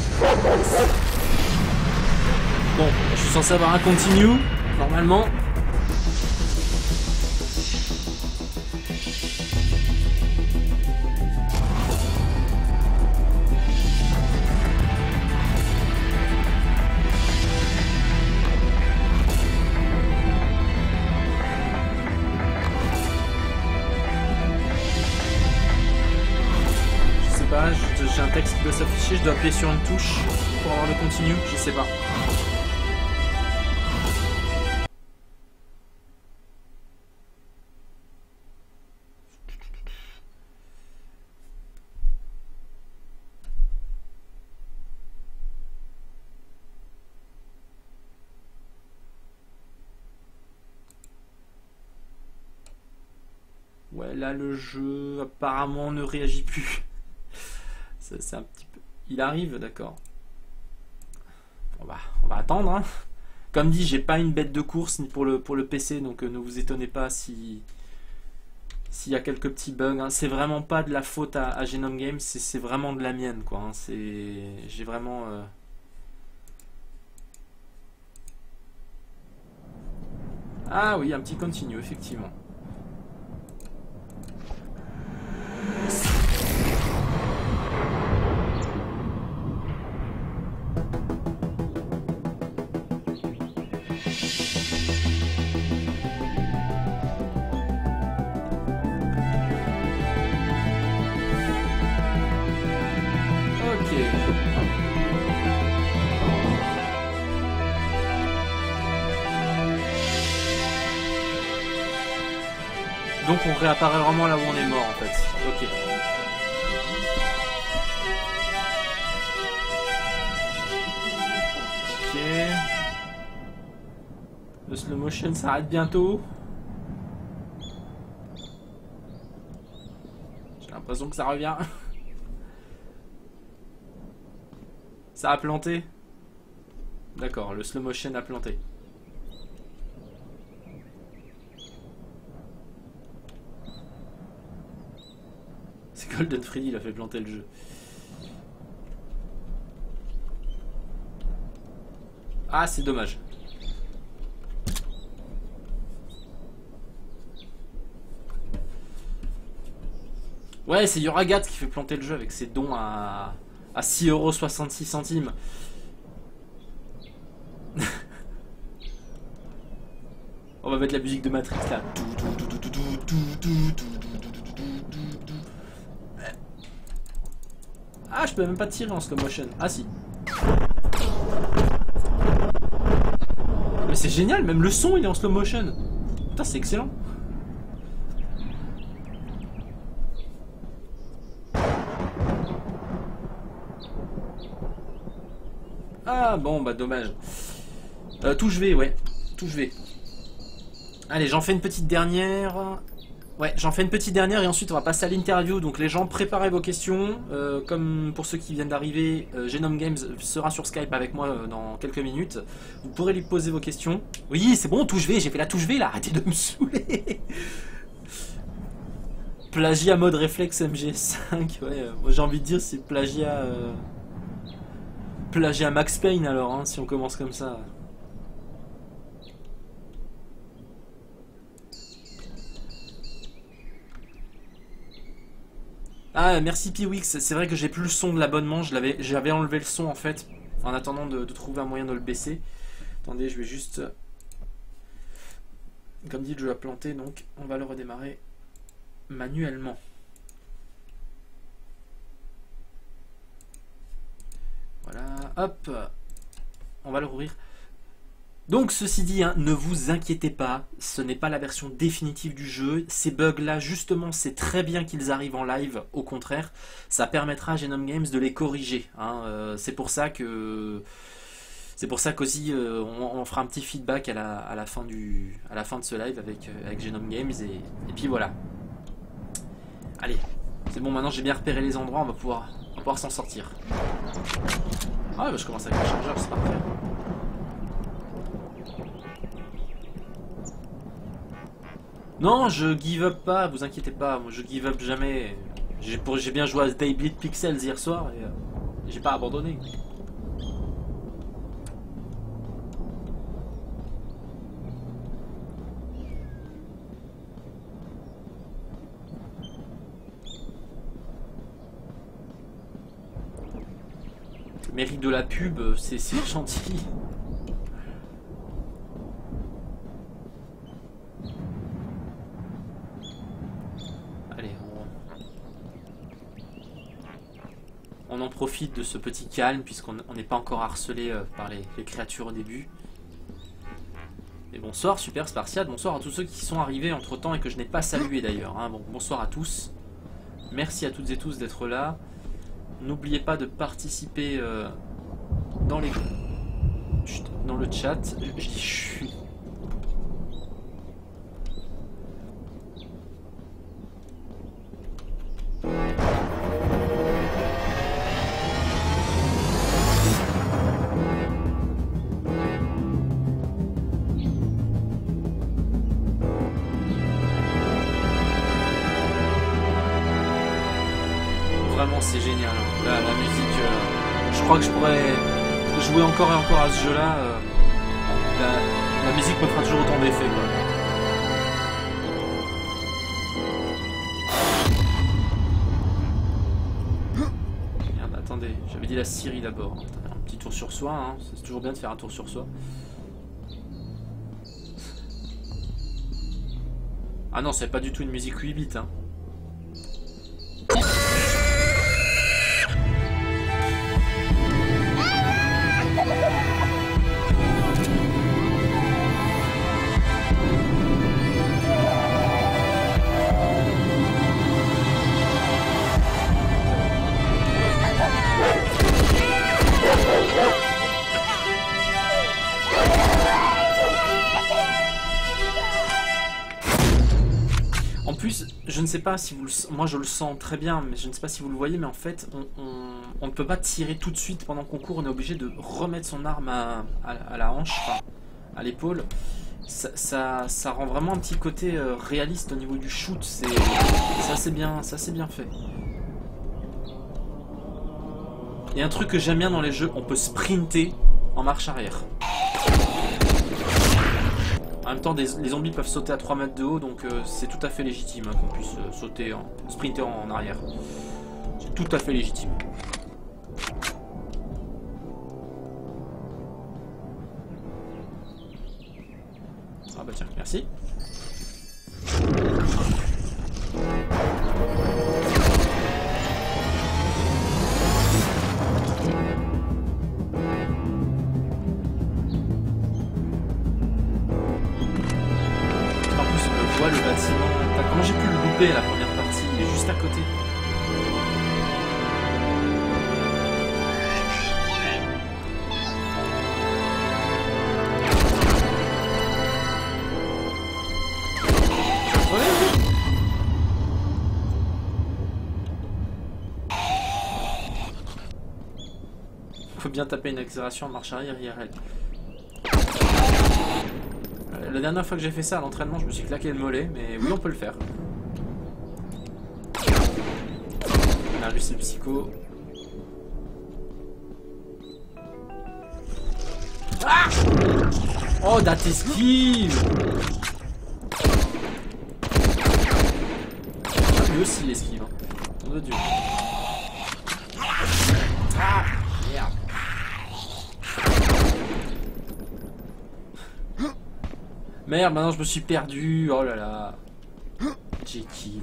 Bon, je suis censé avoir un continue, normalement. J'ai un texte qui doit s'afficher, je dois appuyer sur une touche pour avoir le continue, je sais pas. Ouais, là le jeu apparemment ne réagit plus. C'est un petit peu... Il arrive, d'accord. On va attendre. Hein. Comme dit, j'ai pas une bête de course ni pour le PC, donc ne vous étonnez pas s'il y a quelques petits bugs. Hein. C'est vraiment pas de la faute à Genome Games, c'est vraiment de la mienne, quoi. Hein. J'ai vraiment... Ah oui, un petit continue, effectivement. Donc on réapparaît vraiment là où on est mort en fait. Ok. Ok. Le slow motion s'arrête bientôt. J'ai l'impression que ça revient. Ça a planté. D'accord, le slow motion a planté. C'est Golden Freddy, il a fait planter le jeu. Ah, c'est dommage. Ouais, c'est Yoragat qui fait planter le jeu avec ses dons à 6,66 €. On va mettre la musique de Matrix là. Ah, je peux même pas tirer en slow motion. Ah si. Mais c'est génial, même le son il est en slow motion. Putain, c'est excellent. Ah bon, bah dommage. Touche V, ouais. Touche V. Allez, j'en fais une petite dernière. Ouais, j'en fais une petite dernière et ensuite on va passer à l'interview. Donc les gens, préparez vos questions. Comme pour ceux qui viennent d'arriver, Genome Games sera sur Skype avec moi dans quelques minutes. Vous pourrez lui poser vos questions. Oui, c'est bon, touche V, j'ai fait la touche V là, arrêtez de me saouler. Plagiat mode réflexe MG5, ouais, moi j'ai envie de dire c'est plagiat... Plagiat Max Payne alors, hein, si on commence comme ça. Ah, merci Piwix, c'est vrai que j'ai plus le son de l'abonnement, j'avais enlevé le son en fait, en attendant de trouver un moyen de le baisser. Attendez, je vais juste... Comme dit, le jeu a planté, donc on va le redémarrer manuellement. Voilà, hop, on va le rouvrir. Donc ceci dit, hein, ne vous inquiétez pas, ce n'est pas la version définitive du jeu. Ces bugs-là, justement, c'est très bien qu'ils arrivent en live. Au contraire, ça permettra à Genome Games de les corriger. Hein. C'est pour ça qu'aussi on fera un petit feedback à la fin de ce live avec Genome Games et puis voilà. Allez, c'est bon, maintenant j'ai bien repéré les endroits, on va pouvoir s'en sortir. Ah, bah, je commence avec le chargeur, c'est parfait. Non, je give up pas, vous inquiétez pas, moi je give up jamais. J'ai bien joué à Beyblade Pixels hier soir et j'ai pas abandonné. Le mérite de la pub, c'est gentil. On en profite de ce petit calme puisqu'on n'est pas encore harcelé par les créatures au début. Et bonsoir Super Spartiate, bonsoir à tous ceux qui sont arrivés entre temps et que je n'ai pas salué d'ailleurs. Hein. Bon, bonsoir à tous. Merci à toutes et tous d'être là. N'oubliez pas de participer dans le chat. Je suis... vraiment c'est génial. Hein. La musique, je crois que je pourrais jouer encore et encore à ce jeu-là. La musique me fera toujours autant d'effets. Merde, attendez, j'avais dit la Syrie d'abord. Un petit tour sur soi, hein. C'est toujours bien de faire un tour sur soi. Ah non, c'est pas du tout une musique 8 bits. Hein. En plus, je ne sais pas si vous le... Moi je le sens très bien, mais je ne sais pas si vous le voyez, mais en fait, on ne peut pas tirer tout de suite pendant qu'on court, on est obligé de remettre son arme à la hanche, enfin, à l'épaule. Ça rend vraiment un petit côté réaliste au niveau du shoot, c'est assez bien fait. Il y a un truc que j'aime bien dans les jeux, on peut sprinter en marche arrière. En même temps, les zombies peuvent sauter à 3 mètres de haut, donc c'est tout à fait légitime hein, qu'on puisse sprinter en arrière. C'est tout à fait légitime. Ah bah tiens, merci. Le bâtiment. Comment j'ai pu le louper la première partie? Il est juste à côté. Faut bien taper une accélération en marche arrière IRL. La dernière fois que j'ai fait ça à l'entraînement, je me suis claqué le mollet, mais oui, on peut le faire. Ah, lui, c'est psycho. Ah oh, that esquive. Ah, lui aussi, il esquive. Hein. Nom de Dieu. Ah, merde. Merde, maintenant je me suis perdu. Oh là là. J'ai kill.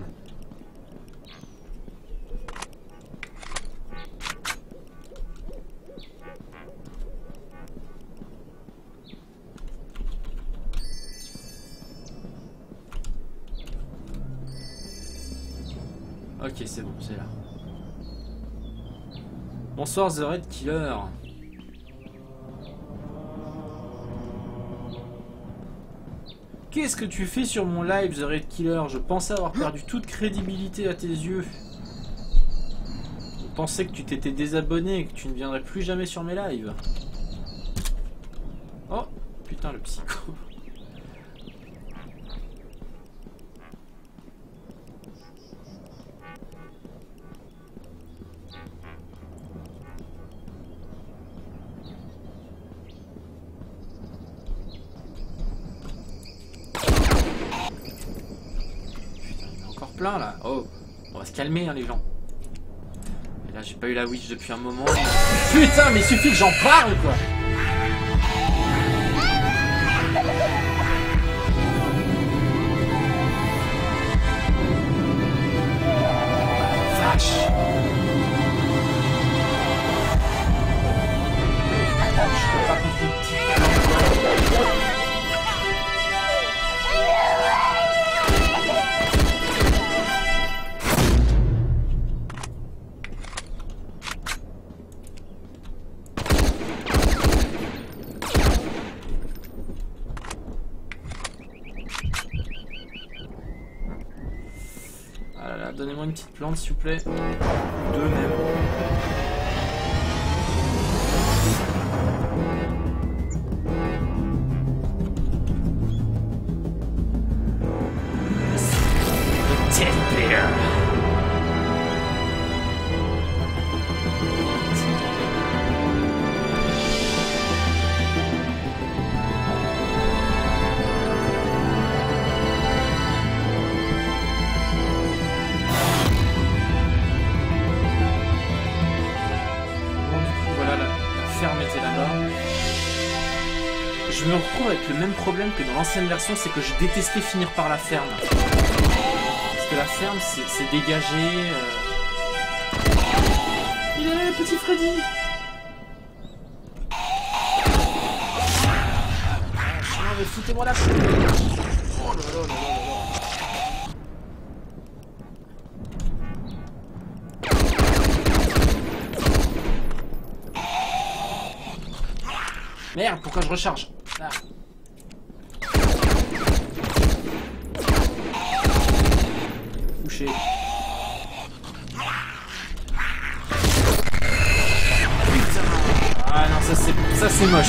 Ok, c'est bon, c'est là. Bonsoir The Red Killer. Qu'est-ce que tu fais sur mon live, The Red Killer? Je pensais avoir perdu toute crédibilité à tes yeux. Je pensais que tu t'étais désabonné et que tu ne viendrais plus jamais sur mes lives. Oh, putain, le psycho. Plein là. Oh, on va se calmer hein, les gens. Et là j'ai pas eu la Witch depuis un moment. Putain mais il suffit que j'en parle quoi. Vache. Je peux pas comprendre. Donnez-moi une petite plante s'il vous plaît. Deux même. Le teddy bear. je me retrouve avec le même problème que dans l'ancienne version, c'est que je détestais finir par la ferme. Parce que la ferme, c'est dégagé. Il est là, le petit Freddy. Ah, mais foutez-moi la... Oh là là là là là. Merde, pourquoi je recharge? Ah. Touché. Ah non, ça c'est moche.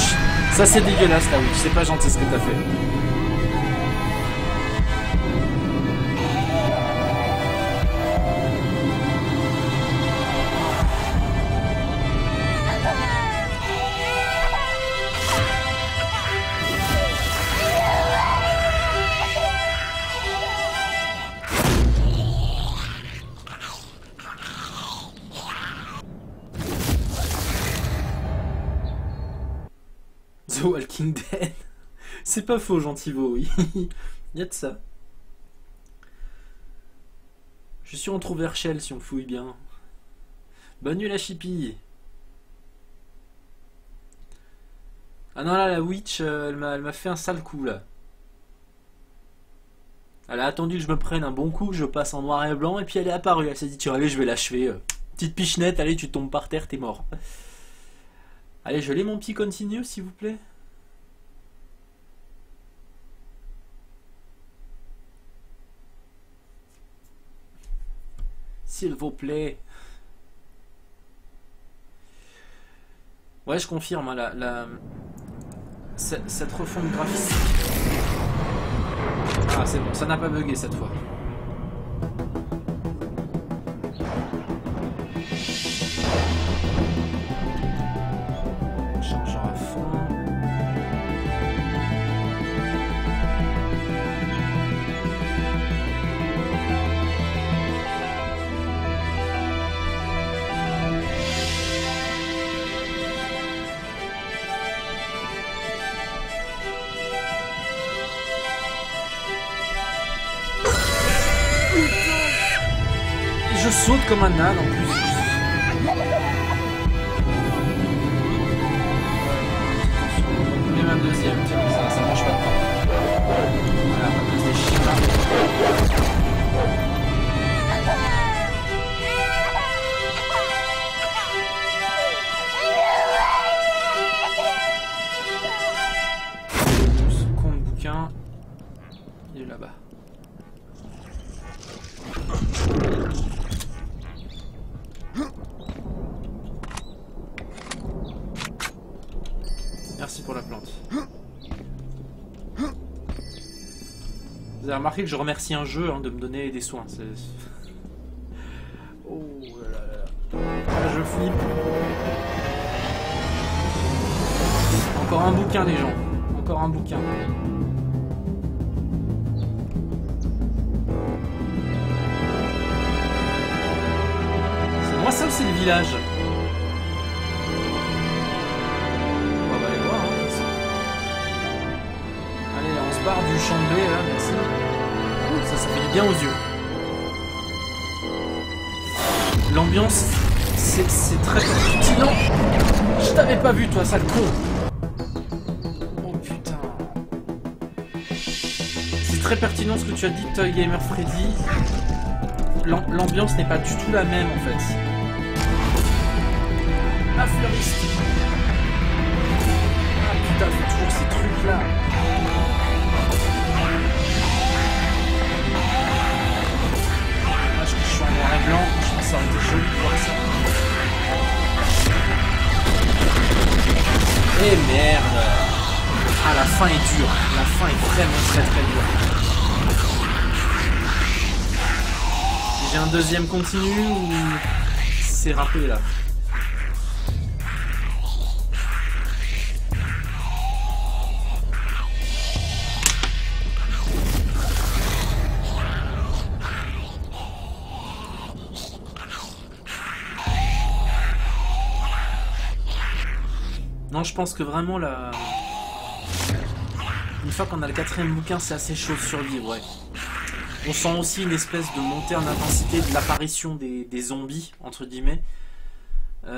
Ça c'est dégueulasse là, oui. C'est pas gentil ce que t'as fait. The Walking Dead. C'est pas faux, Gentivo, oui. Il y a de ça. Je suis en Herschel si on fouille bien. Bonne nuit la chipie. Ah non là, la witch, elle m'a fait un sale coup là. Elle a attendu que je me prenne un bon coup, que je passe en noir et blanc, et puis elle est apparue. Elle s'est dit tiens allez je vais l'achever. Petite pichenette, allez tu tombes par terre, t'es mort. Allez, je l'ai mon petit continue, s'il vous plaît. S'il vous plaît. Ouais, je confirme, hein, cette refonte graphique. Ah, c'est bon, ça n'a pas bugué cette fois. Chargeur à fond. Je saute comme un âne en plus. Même un deuxième, tiens, ça mange pas de temps. Voilà, on va des chiens là. Ce con de bouquin, il est là-bas. Merci pour la plante. Vous avez remarqué que je remercie un jeu hein, de me donner des soins. Oh là là là. Ah, je flippe. Encore un bouquin les gens. Encore un bouquin. C'est moi ça ou c'est le village? Barre du champ de blé là, merci. Ça fait du bien aux yeux. L'ambiance, c'est très pertinent. Je t'avais pas vu toi, sale con. Oh putain. C'est très pertinent ce que tu as dit, Toy Gamer Freddy. L'ambiance n'est pas du tout la même en fait. La fleuriste. Ah putain, c'est toujours ces trucs là. En noir et blanc, je pense que ça aurait été joli de voir ça. Et merde! Ah, la fin est dure. La fin est vraiment très très dure. J'ai un deuxième continu ou c'est râpé là? Non, je pense que vraiment Une fois qu'on a le 4e bouquin, c'est assez chaud de survivre, ouais. On sent aussi une espèce de montée en intensité de l'apparition des zombies, entre guillemets. Bah,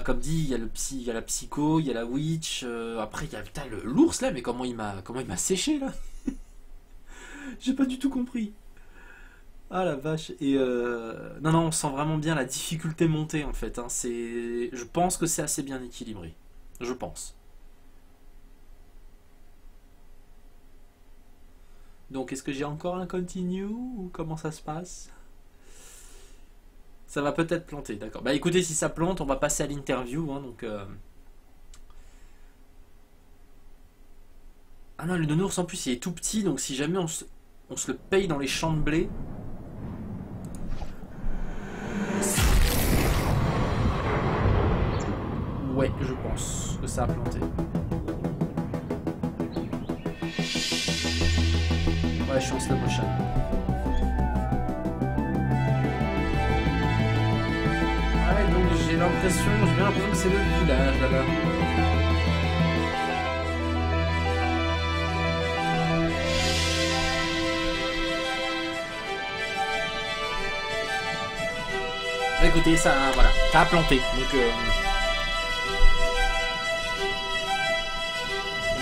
comme dit, il y a il y a la psycho, il y a la witch. Après, il y a putain, l'ours là, mais comment il m'a séché là. J'ai pas du tout compris. Ah la vache. Non, non, on sent vraiment bien la difficulté montée en fait. Hein. Je pense que c'est assez bien équilibré. Je pense. Donc, est-ce que j'ai encore un continue ou comment ça se passe? Ça va peut-être planter, d'accord. Bah écoutez, si ça plante, on va passer à l'interview. Hein, Ah non, le nounours en plus il est tout petit, donc si jamais on se le paye dans les champs de blé. Ouais, je pense que ça a planté. Ouais, je suis en slow motion. Ouais, donc j'ai bien l'impression que c'est le village là-bas. Écoutez, ça, voilà, ça a planté. Donc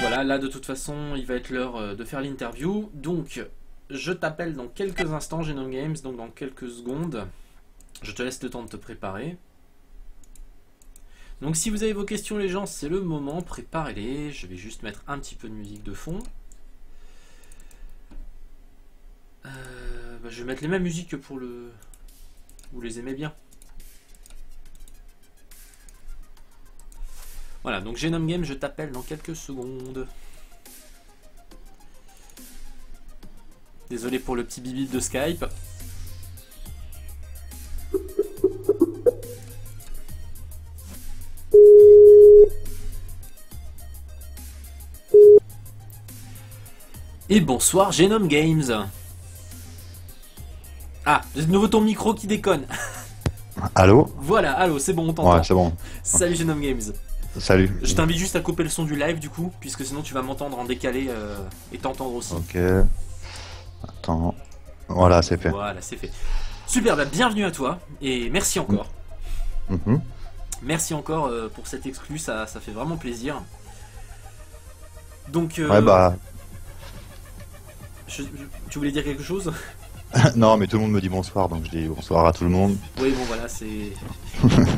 voilà, là de toute façon, il va être l'heure de faire l'interview. Donc, je t'appelle dans quelques instants, Genome Games, donc dans quelques secondes. Je te laisse le temps de te préparer. Donc si vous avez vos questions les gens, c'est le moment, préparez-les. Je vais juste mettre un petit peu de musique de fond. Je vais mettre les mêmes musiques que pour le... Vous les aimez bien. Voilà, donc Genome Game, je t'appelle dans quelques secondes. Désolé pour le petit bibit de Skype. Et bonsoir Genome Games. Ah, de nouveau ton micro qui déconne. Allô? Voilà, allô, c'est bon, on t'entend. Ouais, c'est bon. Salut Genome Games. Salut. Je t'invite juste à couper le son du live du coup, puisque sinon tu vas m'entendre en décalé et t'entendre aussi. Ok. Attends. Voilà, c'est fait. Voilà, c'est fait. Super, bah, bienvenue à toi et merci encore. Merci encore pour cette exclu, ça fait vraiment plaisir. Donc, ouais, bah. Tu voulais dire quelque chose? Non, mais tout le monde me dit bonsoir, donc je dis bonsoir à tout le monde. Oui, bon, voilà, c'est.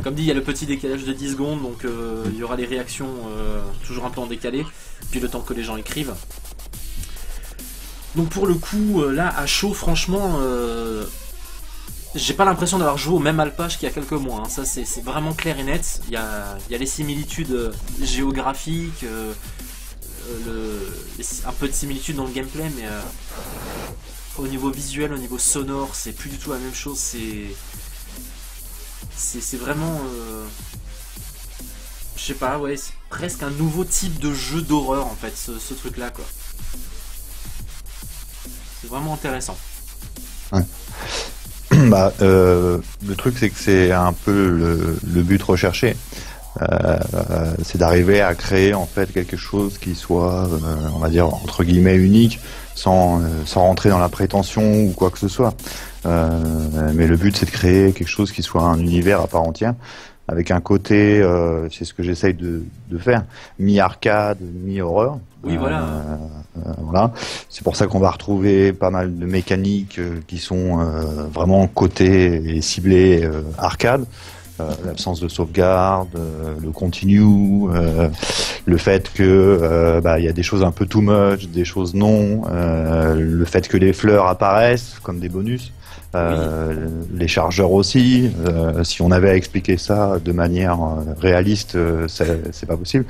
Comme dit, il y a le petit décalage de 10 secondes, donc il y aura les réactions toujours un peu en décalé, puis le temps que les gens écrivent. Donc, pour le coup, là, à chaud, franchement, j'ai pas l'impression d'avoir joué au même alpage qu'il y a quelques mois. Hein. Ça, c'est vraiment clair et net. Il y a les similitudes géographiques. Un peu de similitude dans le gameplay, mais au niveau visuel, au niveau sonore, c'est plus du tout la même chose. C'est vraiment, je sais pas, ouais, c'est presque un nouveau type de jeu d'horreur en fait, ce truc-là, quoi. C'est vraiment intéressant. Ouais. Bah, le truc, c'est que c'est un peu le but recherché. C'est d'arriver à créer en fait quelque chose qui soit, on va dire entre guillemets unique, sans rentrer dans la prétention ou quoi que ce soit. Mais le but c'est de créer quelque chose qui soit un univers à part entière, avec un côté, c'est ce que j'essaye de faire, mi-arcade, mi-horreur. Oui, voilà. Voilà. C'est pour ça qu'on va retrouver pas mal de mécaniques qui sont vraiment cotées et ciblées arcade. L'absence de sauvegarde, le continue, le fait que il y a des choses un peu too much, des choses non, le fait que les fleurs apparaissent comme des bonus, les chargeurs aussi. Si on avait à expliquer ça de manière réaliste, c'est pas possible.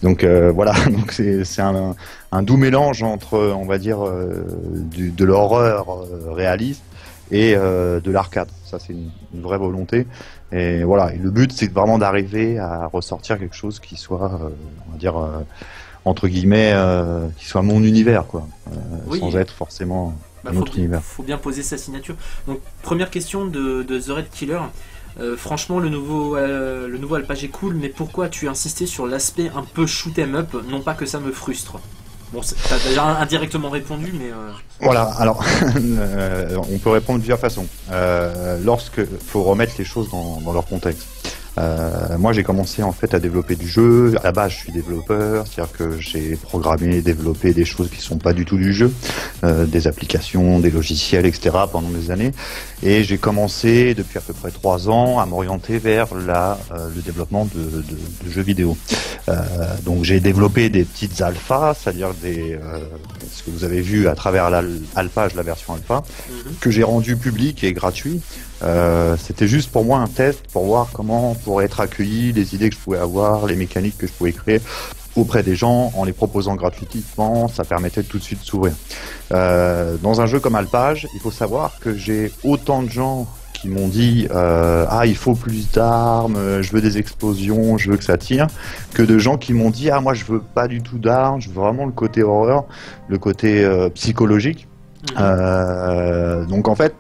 Donc voilà, donc c'est un doux mélange entre, on va dire, de l'horreur réaliste et de l'arcade. Ça, c'est une vraie volonté. Et voilà, et le but c'est vraiment d'arriver à ressortir quelque chose qui soit, on va dire, entre guillemets, qui soit mon univers, quoi, oui. Sans être forcément un autre univers. Faut bien poser sa signature. Donc, première question de The Red Killer. Franchement, le nouveau alpage est cool, mais pourquoi tu insisté sur l'aspect un peu shoot 'em up? Non pas que ça me frustre. Bon, t'as déjà indirectement répondu, mais... Voilà, alors, on peut répondre de plusieurs façons. Faut remettre les choses dans leur contexte. Moi, j'ai commencé en fait à développer du jeu. À la base, je suis développeur, c'est-à-dire que j'ai programmé, développé des choses qui sont pas du tout du jeu, des applications, des logiciels, etc. pendant des années. Et j'ai commencé depuis à peu près 3 ans à m'orienter vers le développement de jeux vidéo. Donc, j'ai développé des petites alphas, c'est-à-dire ce que vous avez vu à travers l'alpage, la version alpha, que j'ai rendu public et gratuit. C'était juste pour moi un test pour voir comment pourrait être accueilli, les idées que je pouvais avoir, les mécaniques que je pouvais créer auprès des gens en les proposant gratuitement. Ça permettait de tout de suite s'ouvrir. Dans un jeu comme Alpage, il faut savoir que j'ai autant de gens qui m'ont dit il faut plus d'armes, je veux des explosions, je veux que ça tire, que de gens qui m'ont dit moi je veux pas du tout d'armes, je veux vraiment le côté horreur, le côté psychologique. Donc en fait,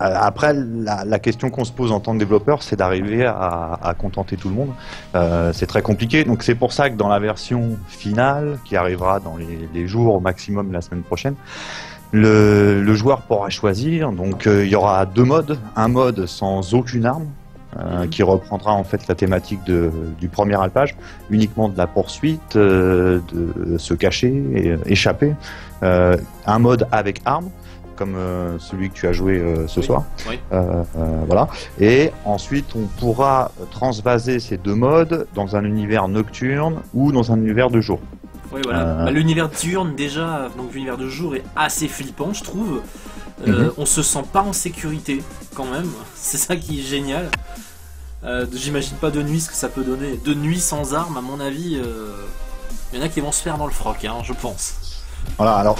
après, la question qu'on se pose en tant que développeur, c'est d'arriver à contenter tout le monde. C'est très compliqué, donc c'est pour ça que dans la version finale, qui arrivera dans les jours au maximum la semaine prochaine, le joueur pourra choisir. Donc il y aura 2 modes, un mode sans aucune arme, qui reprendra en fait la thématique du premier alpage, uniquement de la poursuite, de se cacher et échapper. Un mode avec arme, comme celui que tu as joué ce soir. Oui. Voilà. Et ensuite, on pourra transvaser ces 2 modes dans un univers nocturne ou dans un univers de jour. Oui, voilà. L'univers diurne, déjà, donc l'univers de jour est assez flippant, je trouve. On se sent pas en sécurité, quand même. C'est ça qui est génial. J'imagine pas de nuit ce que ça peut donner. De nuit sans armes, à mon avis, il y en a qui vont se faire dans le froc, hein, je pense. Voilà, alors,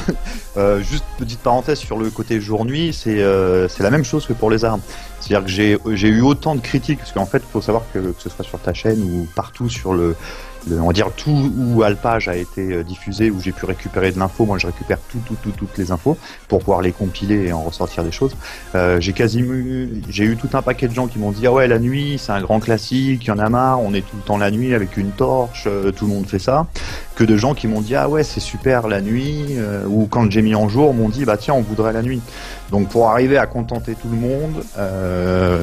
juste petite parenthèse sur le côté jour-nuit, c'est la même chose que pour les armes. C'est-à-dire que j'ai eu autant de critiques, parce qu'en fait, il faut savoir que ce soit sur ta chaîne ou partout sur on va dire tout où Alpage a été diffusé, où j'ai pu récupérer de l'info. Moi, je récupère toutes les infos pour pouvoir les compiler et en ressortir des choses. J'ai eu tout un paquet de gens qui m'ont dit ouais, la nuit, c'est un grand classique, il y en a marre, on est tout le temps la nuit avec une torche, tout le monde fait ça. Que de gens qui m'ont dit ouais, c'est super la nuit, ou quand j'ai mis en jour, m'ont dit tiens, on voudrait la nuit. Donc pour arriver à contenter tout le monde,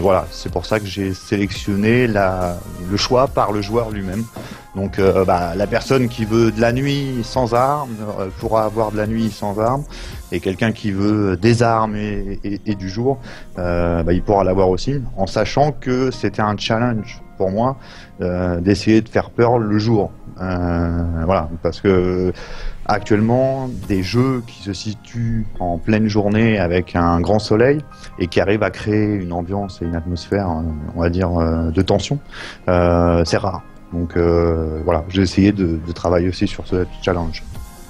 voilà, c'est pour ça que j'ai sélectionné le choix par le joueur lui-même. Donc la personne qui veut de la nuit sans armes pourra avoir de la nuit sans armes, et quelqu'un qui veut des armes et du jour, il pourra l'avoir aussi, en sachant que c'était un challenge pour moi d'essayer de faire peur le jour. Voilà, parce que actuellement, des jeux qui se situent en pleine journée avec un grand soleil et qui arrivent à créer une ambiance et une atmosphère, on va dire, de tension, c'est rare. Donc voilà, j'ai essayé de travailler aussi sur ce challenge.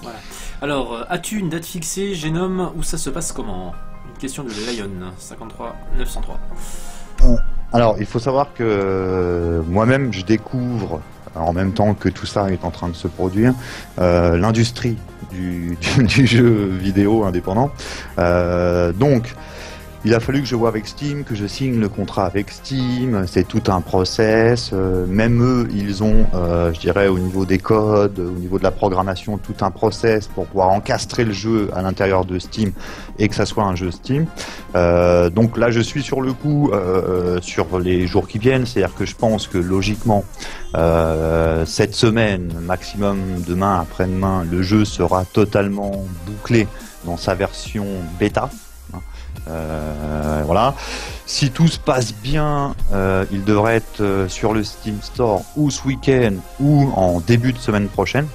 Voilà. Alors, as-tu une date fixée, Génome, où ça se passe comment? Une question de Lion, 53 903. Alors, il faut savoir que moi-même, je découvre, en même temps que tout ça est en train de se produire, l'industrie du jeu vidéo indépendant. Donc, il a fallu que je vois avec Steam, que je signe le contrat avec Steam. C'est tout un process. Même eux, ils ont, je dirais, au niveau des codes, au niveau de la programmation, tout un process pour pouvoir encastrer le jeu à l'intérieur de Steam et que ça soit un jeu Steam. Donc là, je suis sur le coup sur les jours qui viennent. C'est-à-dire que je pense que logiquement, cette semaine, maximum demain, après-demain, le jeu sera totalement bouclé dans sa version bêta. Voilà. Si tout se passe bien, il devrait être sur le Steam Store ou ce week-end ou en début de semaine prochaine,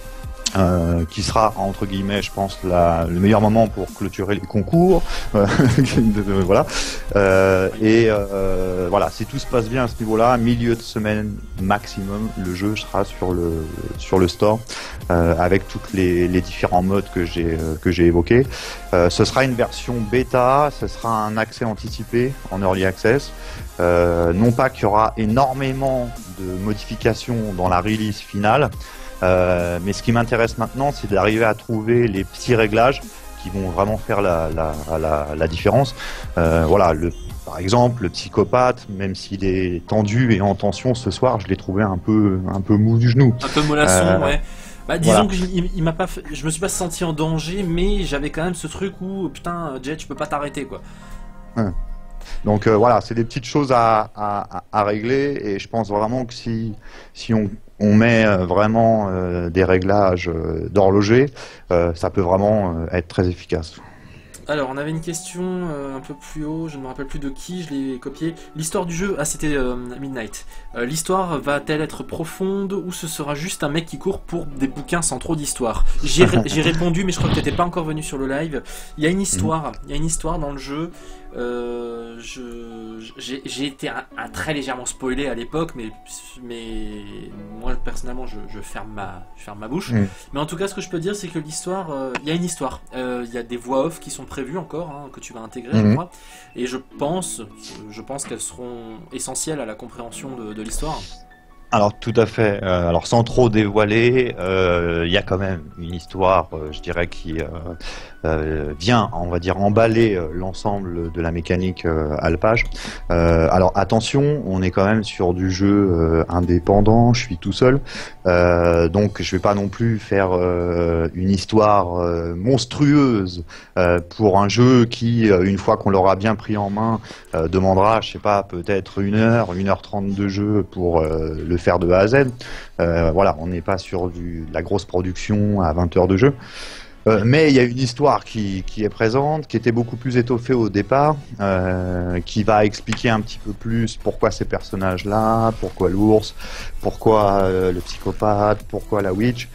qui sera entre guillemets, je pense, le meilleur moment pour clôturer les concours. Voilà. Voilà. Si tout se passe bien à ce niveau-là, milieu de semaine maximum, le jeu sera sur le store avec toutes les différents modes que j'ai évoqués. Ce sera une version bêta, ce sera un accès anticipé en early access. Non pas qu'il y aura énormément de modifications dans la release finale, mais ce qui m'intéresse maintenant, c'est d'arriver à trouver les petits réglages qui vont vraiment faire la différence. Voilà, par exemple, le psychopathe, même s'il est tendu et en tension ce soir, je l'ai trouvé un peu mou du genou. Un peu mollasson, ouais. Bah, disons voilà. que il m'a pas fait, je me suis pas senti en danger, mais j'avais quand même ce truc où putain, Jet, tu peux pas t'arrêter quoi. Ouais. Donc voilà, c'est des petites choses à régler, et je pense vraiment que si on met vraiment des réglages d'horloger, ça peut vraiment être très efficace. Alors, on avait une question un peu plus haut, je ne me rappelle plus de qui, je l'ai copié. L'histoire du jeu, ah c'était Midnight. L'histoire va-t-elle être profonde ou ce sera juste un mec qui court pour des bouquins sans trop d'histoire? J'ai répondu, mais je crois que t'étais pas encore venu sur le live. Il y a une histoire, dans le jeu. J'ai été un très légèrement spoilé à l'époque, mais moi personnellement je ferme ma bouche. Mais en tout cas, ce que je peux dire, c'est que l'histoire, il y a une histoire. Il y a des voix off qui sont prévues encore, hein, que tu vas intégrer, je crois. Et je pense qu'elles seront essentielles à la compréhension de l'histoire. Alors tout à fait. Alors sans trop dévoiler, il y a quand même une histoire, je dirais, qui vient, on va dire, emballer l'ensemble de la mécanique alpage. Alors attention, on est quand même sur du jeu indépendant. Je suis tout seul, donc je vais pas non plus faire une histoire monstrueuse pour un jeu qui, une fois qu'on l'aura bien pris en main, demandera, je sais pas, peut-être 1h30 de jeu pour le faire de A à Z. Voilà, on n'est pas sur de la grosse production à 20 heures de jeu. Mais il y a une histoire qui est présente, qui était beaucoup plus étoffée au départ, qui va expliquer un petit peu plus pourquoi ces personnages-là, pourquoi l'ours, pourquoi le psychopathe, pourquoi la witch,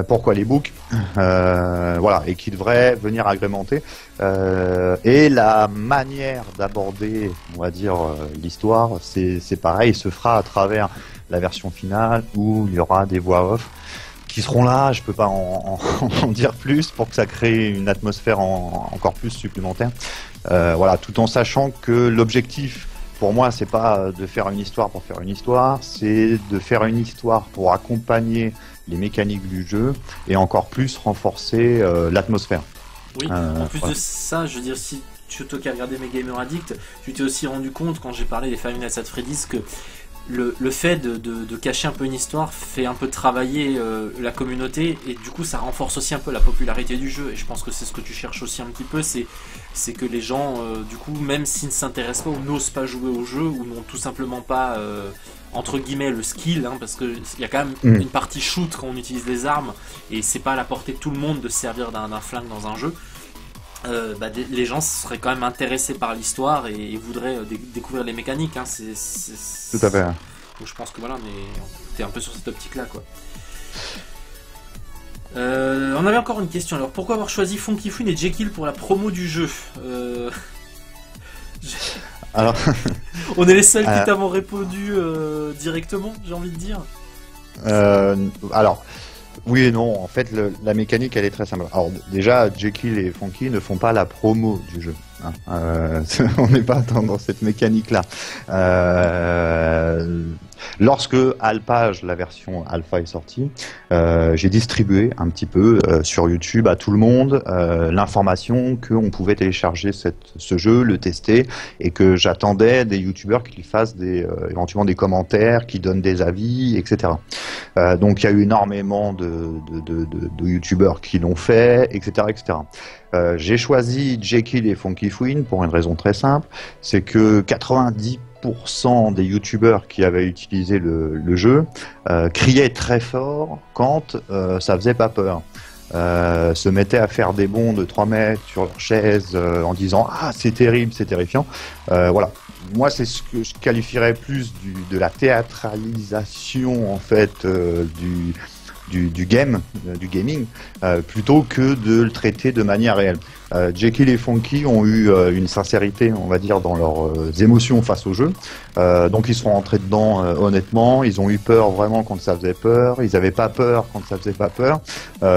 pourquoi les boucs, voilà, et qui devrait venir agrémenter. Et la manière d'aborder, on va dire, l'histoire, c'est pareil, se fera à travers la version finale où il y aura des voix off qui seront là. Je peux pas en dire plus pour que ça crée une atmosphère encore plus supplémentaire. Voilà, tout en sachant que l'objectif pour moi, c'est pas de faire une histoire pour faire une histoire, c'est de faire une histoire pour accompagner les mécaniques du jeu et encore plus renforcer l'atmosphère. Oui, en plus voilà. De ça, je veux dire, si tu as regardé mes Gamer Addict, tu t'es aussi rendu compte quand j'ai parlé des Five Nights at Freddy's que le fait de cacher un peu une histoire fait un peu travailler la communauté, et du coup ça renforce aussi un peu la popularité du jeu, et je pense que c'est ce que tu cherches aussi un petit peu, c'est que les gens du coup, même s'ils ne s'intéressent pas ou n'osent pas jouer au jeu ou n'ont tout simplement pas entre guillemets le skill, hein, parce qu'il y a quand même une partie shoot quand on utilise les armes, et c'est pas à la portée de tout le monde de se servir d'un flingue dans un jeu. Les gens seraient quand même intéressés par l'histoire et voudraient découvrir les mécaniques, hein. Tout à fait. Donc je pense que voilà, mais t'es un peu sur cette optique là, quoi. On avait encore une question. Alors, pourquoi avoir choisi Funky Fun et Jekyll pour la promo du jeu? Alors... On est les seuls qui t'avons répondu directement, j'ai envie de dire. Alors... Oui et non, en fait la mécanique elle est très simple. Alors déjà, Jekyll et Funky ne font pas la promo du jeu, hein. On n'est pas dans cette mécanique là. Lorsque Alpage, la version alpha est sortie, j'ai distribué un petit peu sur YouTube à tout le monde l'information qu'on pouvait télécharger ce jeu, le tester, et que j'attendais des youtubeurs qui fassent éventuellement des commentaires, qui donnent des avis, etc. Donc il y a eu énormément de youtubeurs qui l'ont fait, etc., etc. J'ai choisi Jekyll et Funky Fun pour une raison très simple, c'est que 90% des youtubeurs qui avaient utilisé le jeu criaient très fort quand ça faisait pas peur. Se mettaient à faire des bonds de 3 mètres sur leur chaise en disant « Ah, c'est terrible, c'est terrifiant ». Voilà. Moi, c'est ce que je qualifierais plus de la théâtralisation, en fait, du gaming, plutôt que de le traiter de manière réelle. Jekyll et Funky ont eu une sincérité, on va dire, dans leurs émotions face au jeu. Donc ils sont rentrés dedans honnêtement, ils ont eu peur vraiment quand ça faisait peur, ils n'avaient pas peur quand ça faisait pas peur,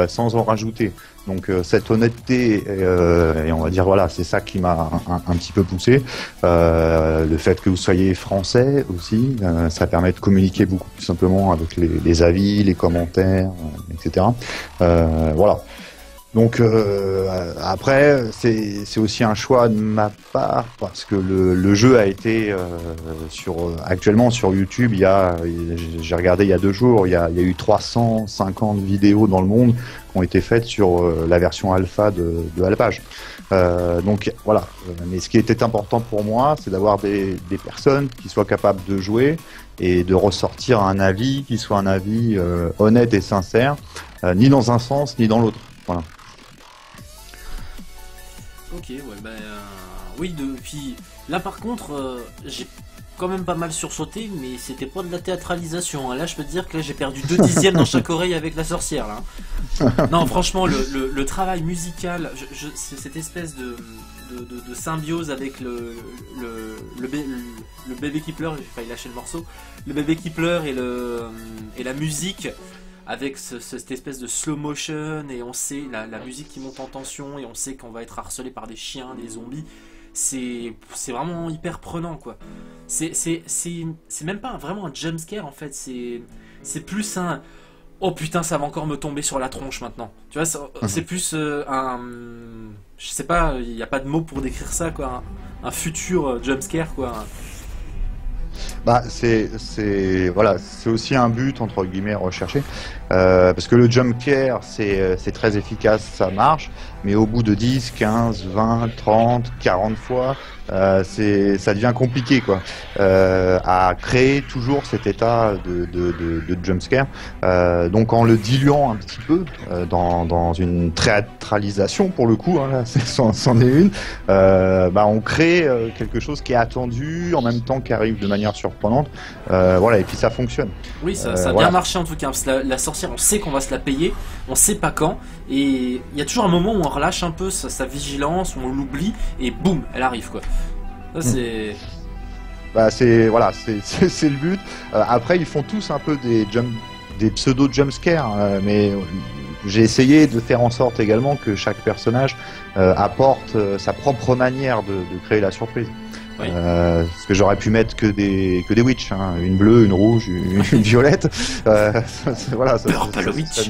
sans en rajouter. Donc cette honnêteté, et on va dire voilà, c'est ça qui m'a un petit peu poussé. Le fait que vous soyez français aussi, ça permet de communiquer beaucoup plus simplement avec les avis, les commentaires, etc. Voilà. Donc après, c'est aussi un choix de ma part parce que le jeu a été actuellement sur YouTube. J'ai regardé il y a 2 jours, il y a eu 350 vidéos dans le monde qui ont été faites sur la version alpha de Alphage. Donc voilà. Mais ce qui était important pour moi, c'est d'avoir des personnes qui soient capables de jouer et de ressortir un avis qui soit un avis honnête et sincère, ni dans un sens ni dans l'autre. Voilà. Ok, ouais, oui, puis là par contre, j'ai quand même pas mal sursauté, mais c'était pas de la théâtralisation, hein. Là, je peux te dire que là, j'ai perdu 2/10 dans chaque oreille avec la sorcière, là, hein. Non, franchement, le travail musical, c'est cette espèce de symbiose avec le bébé qui pleure, j'ai failli lâcher le morceau, le bébé qui pleure et la musique. Avec cette espèce de slow motion, et on sait la musique qui monte en tension, et on sait qu'on va être harcelé par des chiens, des zombies. C'est vraiment hyper prenant, quoi. C'est même pas vraiment un jumpscare, en fait. C'est plus un oh putain, ça va encore me tomber sur la tronche maintenant. Tu vois, c'est plus un, je sais pas, il n'y a pas de mots pour décrire ça, quoi. Un futur jumpscare, quoi. Bah, voilà, c'est aussi un but entre guillemets recherché, parce que le jump care c'est très efficace, ça marche, mais au bout de 10, 15, 20, 30, 40 fois, ça devient compliqué, quoi, à créer toujours cet état de jump scare. Donc en le diluant un petit peu dans une théâtralisation pour le coup, hein, là, c'en est une, bah on crée quelque chose qui est attendu en même temps qui arrive de manière surprenante, voilà, et puis ça fonctionne. Oui, ça a bien voilà. marché en tout cas, parce que la sorcière, on sait qu'on va se la payer, on sait pas quand, et il y a toujours un moment où on relâche un peu sa vigilance, où on l'oublie, et boum, elle arrive, quoi. Ça, c'est... Bah voilà, c'est le but. Après, ils font tous un peu des pseudo jump scares, mais j'ai essayé de faire en sorte également que chaque personnage apporte sa propre manière de créer la surprise. Oui. Parce que j'aurais pu mettre que des witches, hein, une bleue, une rouge, une violette. Voilà. Purple witch.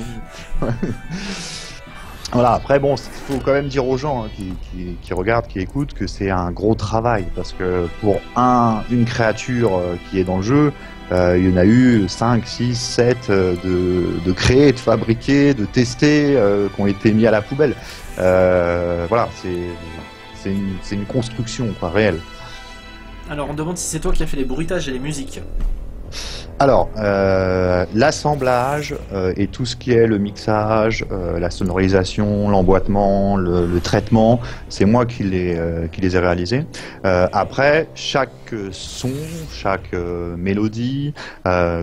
Voilà, après bon, il faut quand même dire aux gens, hein, qui regardent, qui écoutent, que c'est un gros travail, parce que pour une créature qui est dans le jeu, il y en a eu 5, 6, 7 de créer, de fabriquer, de tester, qui ont été mis à la poubelle. Voilà, c'est une construction, quoi, réelle. Alors on demande si c'est toi qui as fait les bruitages et les musiques. Alors, l'assemblage et tout ce qui est le mixage, la sonorisation, l'emboîtement, le traitement, c'est moi qui les ai réalisés. Après, chaque son, chaque mélodie,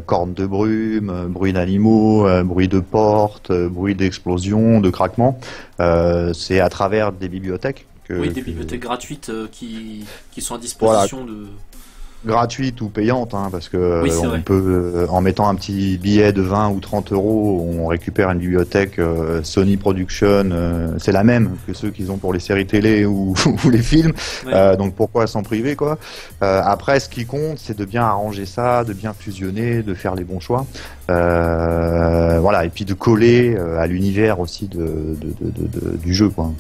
corne de brume, bruit d'animaux, bruit de porte, bruit d'explosion, de craquement, c'est à travers des bibliothèques. Oui, des bibliothèques gratuites qui sont à disposition, voilà, gratuite ou payante, hein, parce que oui, on peut, en mettant un petit billet de 20 ou 30 euros, on récupère une bibliothèque Sony Production, c'est la même que ceux qu'ils ont pour les séries télé ou les films, oui. Donc pourquoi s'en priver, quoi. Après, ce qui compte, c'est de bien arranger ça, de bien fusionner, de faire les bons choix, voilà, et puis de coller à l'univers aussi du jeu, quoi.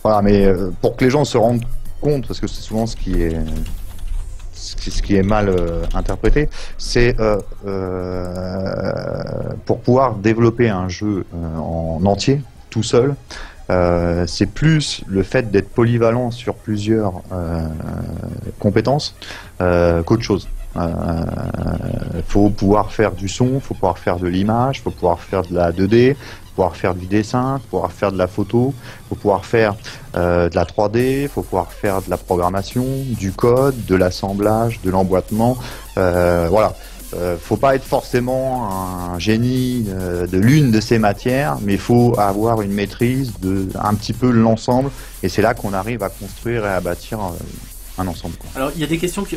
Voilà, mais pour que les gens se rendent compte, parce que c'est souvent ce qui est mal interprété, c'est pour pouvoir développer un jeu en entier, tout seul, c'est plus le fait d'être polyvalent sur plusieurs compétences qu'autre chose. Faut pouvoir faire du son, faut pouvoir faire de l'image, faut pouvoir faire de la 2D, pouvoir faire du dessin, pouvoir faire de la photo, faut pouvoir faire de la 3D, faut pouvoir faire de la programmation, du code, de l'assemblage, de l'emboîtement, voilà. Faut pas être forcément un génie de l'une de ces matières, mais faut avoir une maîtrise de un petit peu l'ensemble, et c'est là qu'on arrive à construire et à bâtir un ensemble, quoi. Alors il y a une question qui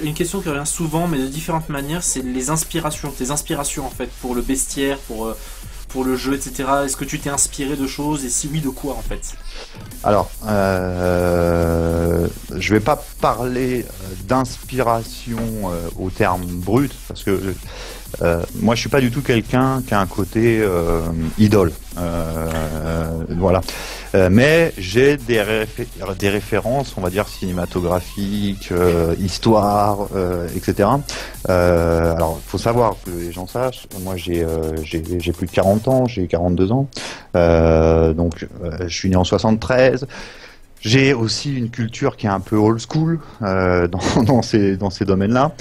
revient souvent, mais de différentes manières, c'est les inspirations, tes inspirations en fait, pour le bestiaire, pour le jeu, etc. Est-ce que tu t'es inspiré de choses, et si oui, de quoi en fait? Alors, je vais pas parler d'inspiration au terme brut, parce que moi, je suis pas du tout quelqu'un qui a un côté idole. Voilà. Mais j'ai des références, on va dire cinématographiques, histoire, etc. Alors, faut savoir que les gens sachent. Moi, j'ai plus de 40 ans, j'ai 42 ans. Donc, je suis né en 73. J'ai aussi une culture qui est un peu old school dans ces domaines-là.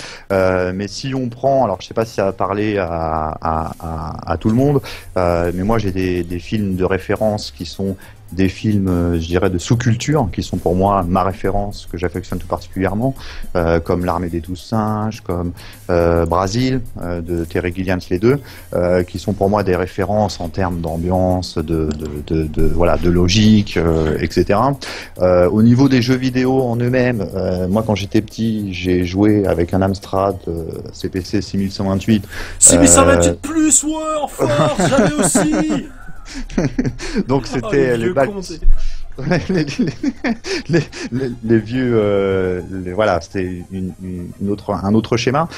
Mais si on prend, alors je sais pas si ça va parler à tout le monde, mais moi j'ai des films de référence qui sont des films, je dirais, de sous-culture, qui sont pour moi ma référence, que j'affectionne tout particulièrement, comme L'Armée des 12 singes, comme Brasil, de Terry Gilliam, les deux, qui sont pour moi des références en termes d'ambiance, voilà, de logique, etc. Au niveau des jeux vidéo en eux-mêmes, moi quand j'étais petit, j'ai joué avec un Amstrad CPC 6128. 6128 plus, ouais, en force, j'avais aussi. Donc c'était les balles. Les vieux, voilà, c'était un autre schéma.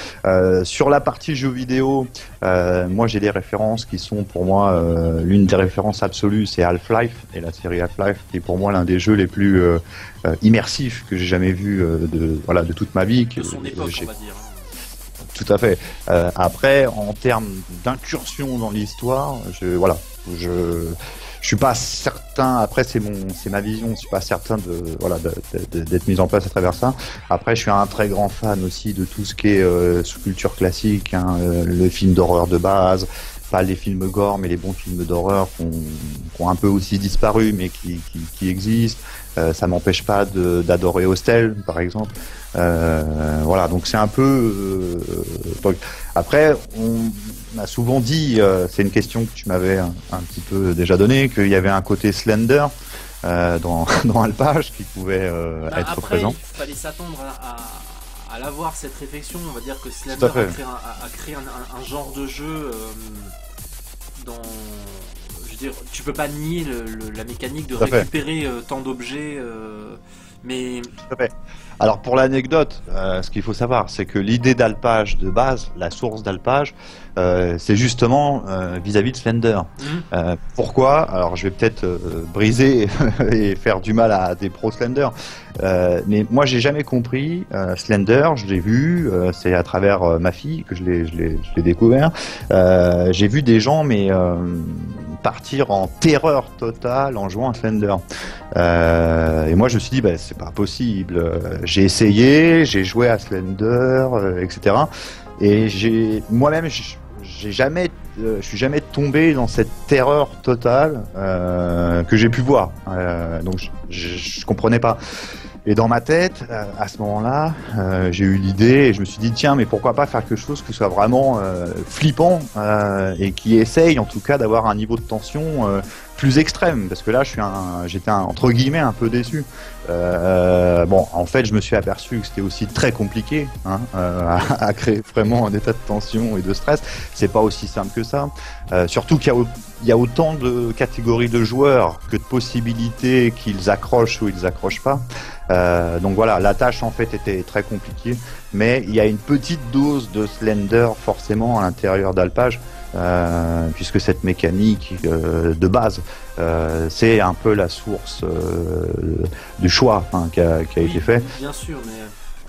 Sur la partie jeux vidéo, moi j'ai des références qui sont pour moi l'une des références absolues, c'est Half-Life et la série Half-Life, qui est pour moi l'un des jeux les plus immersifs que j'ai jamais vu de toute ma vie. De son époque, on va dire. Tout à fait. Après, en termes d'incursion dans l'histoire, je suis pas certain. Après, c'est ma vision. Je suis pas certain d'être mis en place à travers ça. Après, je suis un très grand fan aussi de tout ce qui est sous-culture classique, hein, le film d'horreur de base, pas les films gore, mais les bons films d'horreur qui ont un peu aussi disparu, mais qui existent. Ça m'empêche pas d'adorer Hostel, par exemple. Voilà, donc c'est un peu. Après, on m'a souvent dit, c'est une question que tu m'avais un petit peu déjà donnée, qu'il y avait un côté slender dans Alpage qui pouvait être présent. Il fallait s'attendre à l'avoir cette réflexion. On va dire que Slender a créé un genre de jeu dans. Je veux dire, tu peux pas nier la mécanique de récupérer tant d'objets, mais. Tout à fait. Alors pour l'anecdote, ce qu'il faut savoir, c'est que l'idée d'alpage de base, la source d'alpage, c'est justement vis-à-vis de Slender. Pourquoi? Alors je vais peut-être briser et faire du mal à des pros Slender, mais moi j'ai jamais compris Slender. Je l'ai vu, c'est à travers ma fille que je l'ai découvert. J'ai vu des gens partir en terreur totale en jouant à Slender. Et moi je me suis dit c'est pas possible. J'ai essayé, j'ai joué à Slender, etc. Et moi-même je suis jamais tombé dans cette terreur totale que j'ai pu voir. Donc je comprenais pas. Et dans ma tête, à ce moment-là, j'ai eu l'idée et je me suis dit tiens, mais pourquoi pas faire quelque chose qui soit vraiment flippant et qui essaye en tout cas d'avoir un niveau de tension plus extrême, parce que là j'étais entre guillemets un peu déçu. Bon, en fait, je me suis aperçu que c'était aussi très compliqué à créer vraiment un état de tension et de stress. C'est pas aussi simple que ça. Surtout qu'il y a autant de catégories de joueurs que de possibilités qu'ils accrochent ou ils accrochent pas. Donc voilà, la tâche en fait était très compliquée, mais il y a une petite dose de Slender forcément à l'intérieur d'Alpage. Puisque cette mécanique de base, c'est un peu la source du choix qui a été fait. Bien sûr, mais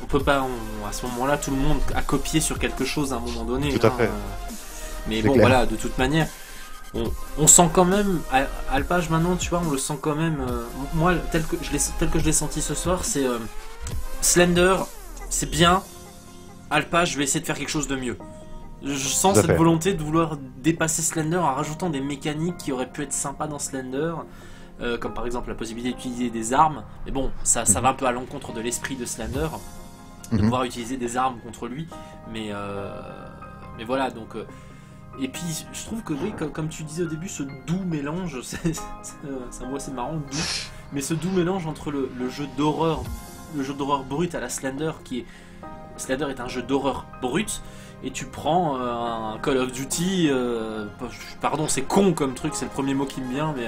on peut pas. À ce moment-là, tout le monde a copié sur quelque chose à un moment donné. Tout à fait. Mais bon, clair. Voilà, de toute manière, on sent quand même Alpage maintenant, tu vois, on le sent quand même. Moi, tel que je l'ai senti ce soir, c'est Slender, c'est bien. Alpage, je vais essayer de faire quelque chose de mieux. Je sens cette volonté de vouloir dépasser Slender en rajoutant des mécaniques qui auraient pu être sympas dans Slender, comme par exemple la possibilité d'utiliser des armes. Mais bon, ça va un peu à l'encontre de l'esprit de Slender, de pouvoir utiliser des armes contre lui. Mais voilà, donc. Et puis, je trouve que oui, comme tu disais au début, ce doux mélange, c'est un mot assez marrant, doux, mais ce doux mélange entre le jeu d'horreur brut à la Slender, Slender est un jeu d'horreur brut. Et tu prends un Call of Duty, pardon c'est con comme truc, c'est le premier mot qui me vient, mais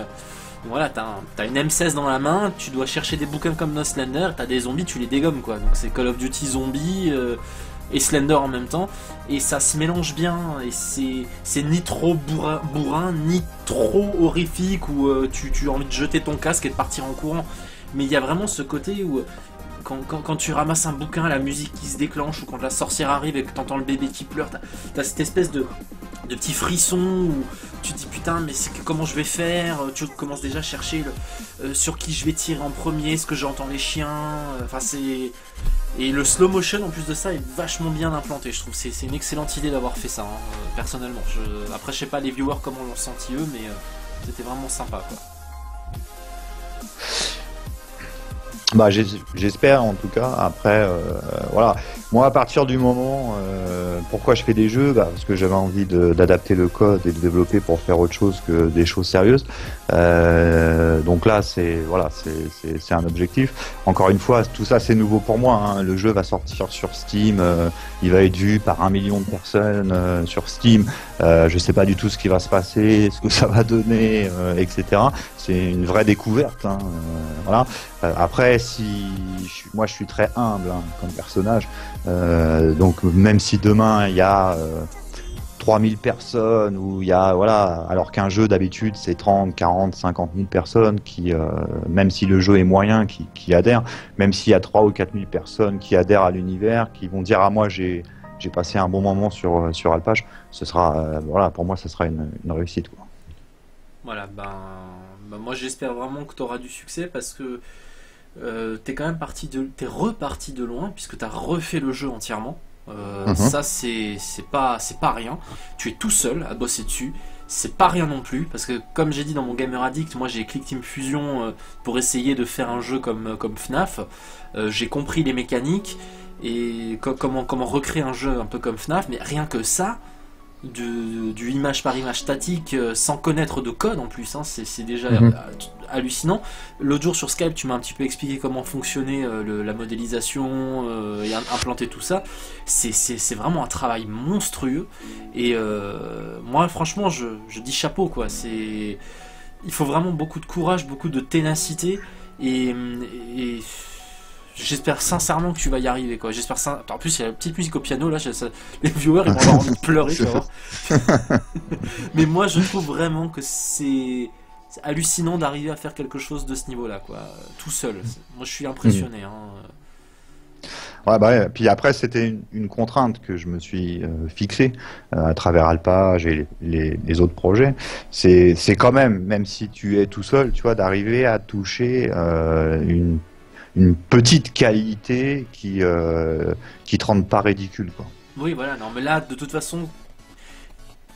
voilà, t'as une M16 dans la main, tu dois chercher des bouquins comme dans Slender, t'as des zombies, tu les dégommes quoi, donc c'est Call of Duty zombie, et Slender en même temps, et ça se mélange bien, et c'est ni trop bourrin, ni trop horrifique, où tu as envie de jeter ton casque et de partir en courant. Mais il y a vraiment ce côté où quand tu ramasses un bouquin, la musique qui se déclenche, ou quand la sorcière arrive et que t'entends le bébé qui pleure, t'as cette espèce de petits frissons où tu te dis putain mais comment je vais faire, tu commences déjà à chercher sur qui je vais tirer en premier, est-ce que j'entends les chiens, enfin c'est... Et le slow motion en plus de ça est vachement bien implanté, je trouve. C'est une excellente idée d'avoir fait ça, hein, personnellement. Après je sais pas les viewers comment l'ont senti eux, mais c'était vraiment sympa quoi. Bah, j'espère en tout cas. Après, voilà. Moi, à partir du moment, pourquoi je fais des jeux, bah, parce que j'avais envie d'adapter le code et de développer pour faire autre chose que des choses sérieuses. Donc là, c'est un objectif. Encore une fois, tout ça c'est nouveau pour moi. Hein. Le jeu va sortir sur Steam, il va être vu par 1 million de personnes sur Steam. Je sais pas du tout ce qui va se passer, ce que ça va donner, etc. C'est une vraie découverte. Hein, voilà. Après, moi je suis très humble hein, comme personnage, donc même si demain il y a 3000 personnes, ou il y a, voilà, alors qu'un jeu d'habitude c'est 30, 40, 50 000 personnes qui, même si le jeu est moyen, qui adhèrent, même s'il y a 3 ou 4000 personnes qui adhèrent à l'univers, qui vont dire moi j'ai passé un bon moment sur Alpage, ce sera, voilà, pour moi ça sera une réussite quoi. Voilà, moi j'espère vraiment que tu auras du succès, parce que t'es quand même t'es reparti de loin, puisque t'as refait le jeu entièrement. Ça c'est pas rien. Tu es tout seul à bosser dessus. C'est pas rien non plus, parce que comme j'ai dit dans mon Gamer Addict, moi j'ai Click Team Fusion pour essayer de faire un jeu comme FNAF. J'ai compris les mécaniques et comment recréer un jeu un peu comme FNAF, mais rien que ça, du image par image statique, sans connaître de code en plus, hein, c'est déjà hallucinant. L'autre jour sur Skype tu m'as un petit peu expliqué comment fonctionnait la modélisation et implanter tout ça. C'est vraiment un travail monstrueux, et moi franchement je dis chapeau quoi. Il faut vraiment beaucoup de courage, beaucoup de ténacité, et j'espère sincèrement que tu vas y arriver quoi. En plus il y a la petite musique au piano là, les viewers ils vont avoir envie de pleurer, tu vas voir. Mais moi je trouve vraiment que c'est hallucinant d'arriver à faire quelque chose de ce niveau là quoi, tout seul. Moi je suis impressionné hein. Ouais, bah, puis après c'était une contrainte que je me suis fixée à travers Alpage et les autres projets. C'est quand même si tu es tout seul, tu vois, d'arriver à toucher une petite qualité qui te rende pas ridicule quoi. Oui voilà, non mais là de toute façon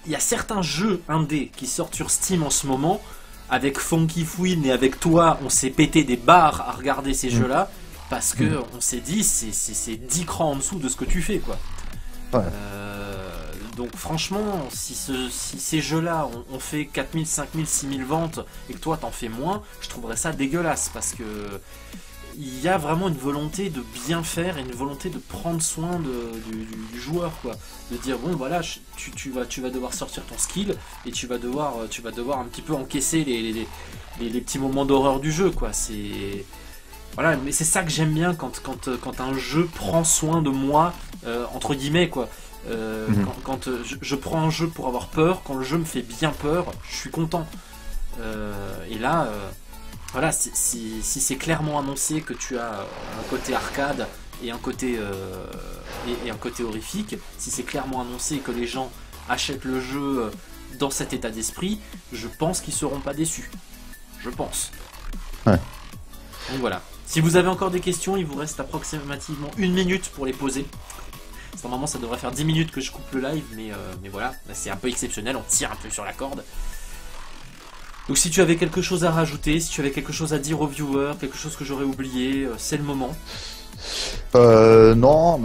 il y a certains jeux indés qui sortent sur Steam en ce moment, avec Funky Fouine et avec toi on s'est pété des barres à regarder ces jeux là, parce que on s'est dit c'est 10 crans en dessous de ce que tu fais quoi. Ouais. Donc franchement si ces jeux là ont fait 4000, 5000, 6000 ventes et que toi t'en fais moins, je trouverais ça dégueulasse, parce que il y a vraiment une volonté de bien faire et une volonté de prendre soin du joueur quoi, de dire bon voilà tu vas devoir sortir ton skill et tu vas devoir un petit peu encaisser les petits moments d'horreur du jeu quoi. C'est voilà, mais c'est ça que j'aime bien quand un jeu prend soin de moi entre guillemets quoi. Quand je prends un jeu pour avoir peur, quand le jeu me fait bien peur, je suis content. Et là voilà, si c'est clairement annoncé que tu as un côté arcade et un côté horrifique, si c'est clairement annoncé que les gens achètent le jeu dans cet état d'esprit, je pense qu'ils seront pas déçus. Je pense. Ouais. Donc voilà. Si vous avez encore des questions, il vous reste approximativement 1 minute pour les poser. Normalement ça devrait faire 10 minutes que je coupe le live, mais voilà, c'est un peu exceptionnel, on tire un peu sur la corde. Donc si tu avais quelque chose à rajouter, si tu avais quelque chose à dire aux viewers, quelque chose que j'aurais oublié, c'est le moment. Non,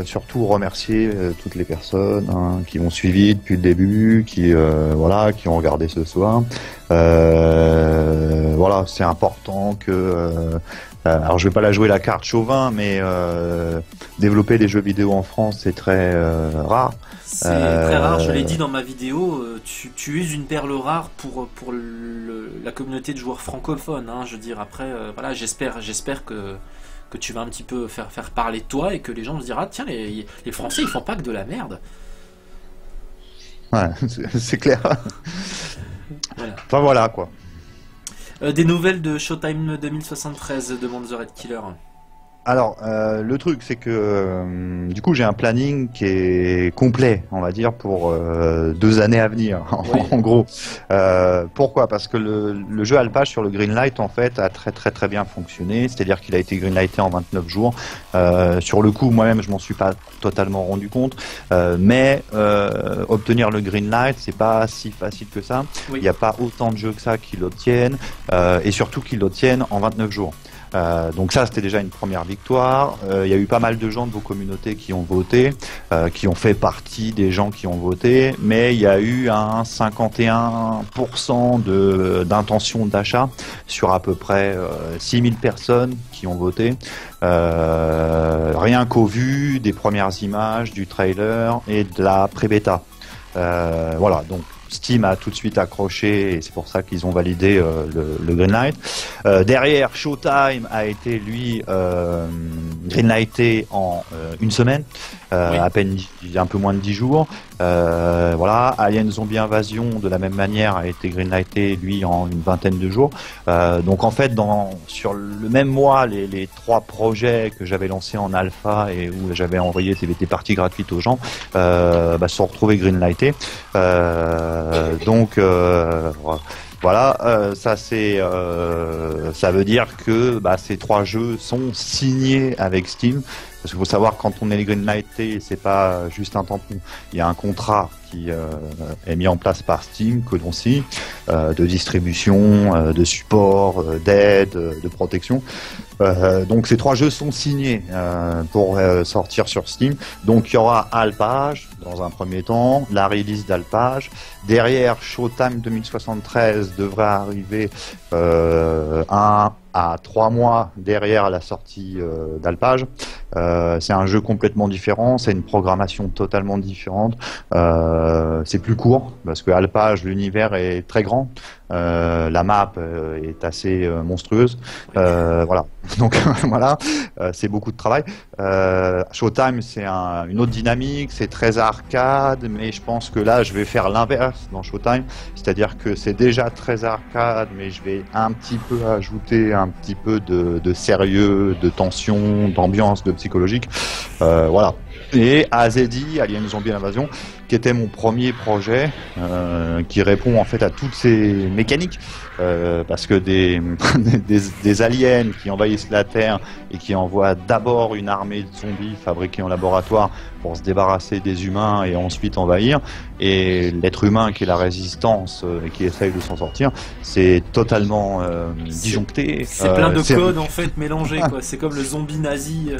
surtout remercier toutes les personnes qui m'ont suivi depuis le début, qui ont regardé ce soir. Voilà, c'est important que alors je vais pas la jouer la carte chauvin, mais développer des jeux vidéo en France c'est très rare. C'est très rare, je l'ai dit dans ma vidéo, tu es une perle rare pour la communauté de joueurs francophones, hein, je veux dire, après, voilà, j'espère que que tu vas un petit peu faire parler de toi et que les gens se diront ah, tiens les Français ils font pas que de la merde. Ouais, c'est clair. Voilà. Enfin voilà quoi. Des nouvelles de Showtime 2073 demande The Red Killer. Alors, le truc, c'est que du coup, j'ai un planning qui est complet, on va dire, pour 2 années à venir, Oui. en gros. Pourquoi? Parce que le jeu Alpage sur le Greenlight, en fait, a très bien fonctionné. C'est-à-dire qu'il a été greenlighté en 29 jours. Sur le coup, moi-même, je m'en suis pas totalement rendu compte. Mais obtenir le Greenlight, c'est pas si facile que ça. Oui. Il n'y a pas autant de jeux que ça qui l'obtiennent. Et surtout qu'ils l'obtiennent en 29 jours. Donc ça, c'était déjà une première victoire. Il y a eu pas mal de gens de vos communautés qui ont voté, qui ont fait partie des gens qui ont voté, mais il y a eu un 51% d'intention d'achat sur à peu près 6000 personnes qui ont voté. Rien qu'au vu des premières images, du trailer et de la pré-bêta. Voilà, donc Steam a tout de suite accroché et c'est pour ça qu'ils ont validé le Greenlight. Derrière, Showtime a été lui Greenlighté en 1 semaine, Oui. à peine un peu moins de 10 jours. Voilà, Alien Zombie Invasion de la même manière a été Greenlighté lui en une vingtaine de jours. Donc en fait, sur le même mois, les 3 projets que j'avais lancés en alpha et où j'avais envoyé des parties gratuites aux gens, se sont retrouvés Greenlightés. Donc voilà, ça veut dire que ces 3 jeux sont signés avec Steam. Parce qu'il faut savoir, quand on est greenlighté, c'est pas juste un tampon. Il y a un contrat qui est mis en place par Steam, que l'on signe, de distribution, de support, d'aide, de protection. Donc ces 3 jeux sont signés pour sortir sur Steam. Donc il y aura Alpage dans un premier temps, la release d'Alpage. Derrière, Showtime 2073 devrait arriver 1 à 3 mois derrière la sortie d'Alpage. C'est un jeu complètement différent, c'est une programmation totalement différente. C'est plus court parce que Alpage, l'univers est très grand. La map est assez monstrueuse. Voilà. Donc voilà, c'est beaucoup de travail. Showtime, c'est une autre dynamique, c'est très arcade, mais je pense que là, je vais faire l'inverse dans Showtime, c'est-à-dire que c'est déjà très arcade, mais je vais un petit peu ajouter un petit peu de sérieux, de tension, d'ambiance, de psychologique. Voilà. Et AZI, Alien Zombie Invasion, qui était mon premier projet, qui répond en fait à toutes ces mécaniques, parce que des aliens qui envahissent la Terre et qui envoient d'abord une armée de zombies fabriqués en laboratoire pour se débarrasser des humains et ensuite envahir, et l'être humain qui est la résistance et qui essaye de s'en sortir, c'est totalement disjoncté. C'est plein de codes en fait mélangés, quoi. C'est comme le zombie nazi.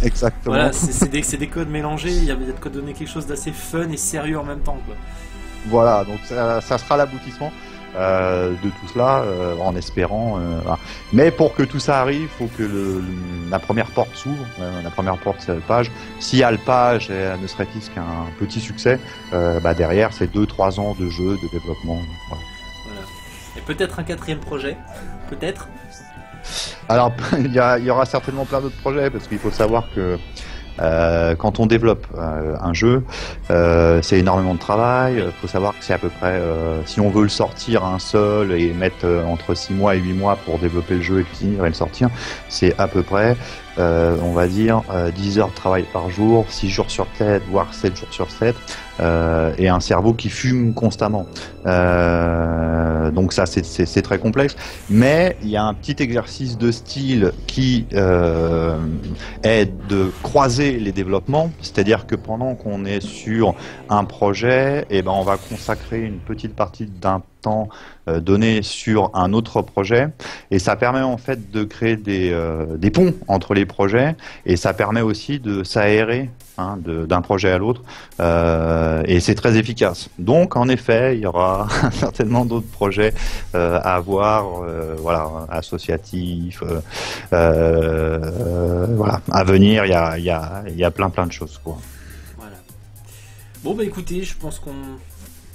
Exactement. Voilà, c'est des codes mélangés. Il y a de donner quelque chose d'assez fun et sérieux en même temps, quoi. Voilà, donc ça sera l'aboutissement de tout cela, en espérant. Voilà. Mais pour que tout ça arrive, il faut que la première porte s'ouvre. La première porte, c'est Alpage. Si Alpage ne serait-il qu'un petit succès, derrière, c'est 2-3 ans de jeu, de développement. Voilà. Voilà. Et peut-être un 4e projet, peut-être. Alors, il y aura certainement plein d'autres projets, parce qu'il faut savoir que quand on développe un jeu, c'est énormément de travail. Il faut savoir que c'est à peu près, si on veut le sortir un seul et mettre entre 6 mois et 8 mois pour développer le jeu et finir et le sortir, c'est à peu près, on va dire, 10 heures de travail par jour, 6 jours sur 7, voire 7 jours sur 7, et un cerveau qui fume constamment. Donc ça, c'est très complexe. Mais il y a un petit exercice de style qui est de croiser les développements, c'est-à-dire que pendant qu'on est sur un projet, on va consacrer une petite partie d'un temps donné sur un autre projet, et ça permet en fait de créer des ponts entre les projets, et ça permet aussi de s'aérer d'un projet à l'autre, et c'est très efficace. Donc en effet, il y aura certainement d'autres projets à avoir, voilà, associatifs, voilà, à venir. Il y a plein de choses, quoi. Voilà. Bon écoutez, je pense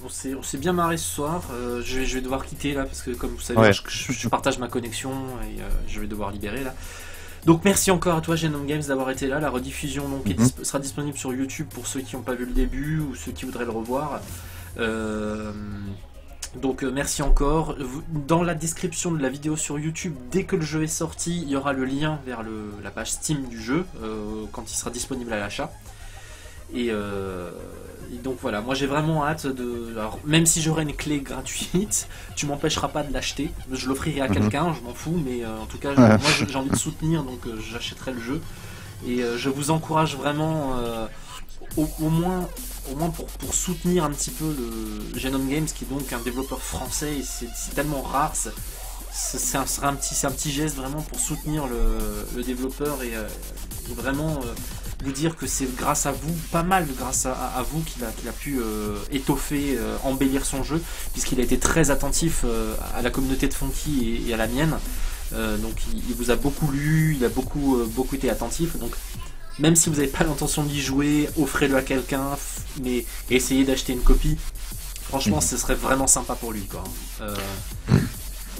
on s'est bien marré ce soir. Je vais devoir quitter là parce que comme vous savez, Ouais. je partage ma connexion et je vais devoir libérer là. Donc merci encore à toi Genome Games d'avoir été là. La rediffusion donc sera disponible sur YouTube pour ceux qui n'ont pas vu le début ou ceux qui voudraient le revoir. Donc merci encore. Dans la description de la vidéo sur YouTube, dès que le jeu est sorti, il y aura le lien vers la page Steam du jeu quand il sera disponible à l'achat. Et donc voilà, moi j'ai vraiment hâte de... Alors, même si j'aurai une clé gratuite, tu m'empêcheras pas de l'acheter. Je l'offrirai à quelqu'un, je m'en fous, mais en tout cas, moi j'ai envie de soutenir, donc j'achèterai le jeu. Et je vous encourage vraiment, au moins pour soutenir un petit peu le Genome Games, qui est donc un développeur français, et c'est tellement rare. C'est un petit geste vraiment pour soutenir le développeur et vraiment vous dire que c'est grâce à vous, pas mal grâce à vous qu'il a pu étoffer, embellir son jeu, puisqu'il a été très attentif à la communauté de Funky et à la mienne. Donc il vous a beaucoup lu, il a beaucoup été attentif. Donc même si vous n'avez pas l'intention d'y jouer, offrez-le à quelqu'un, mais essayez d'acheter une copie. Franchement, ce serait vraiment sympa pour lui, quoi.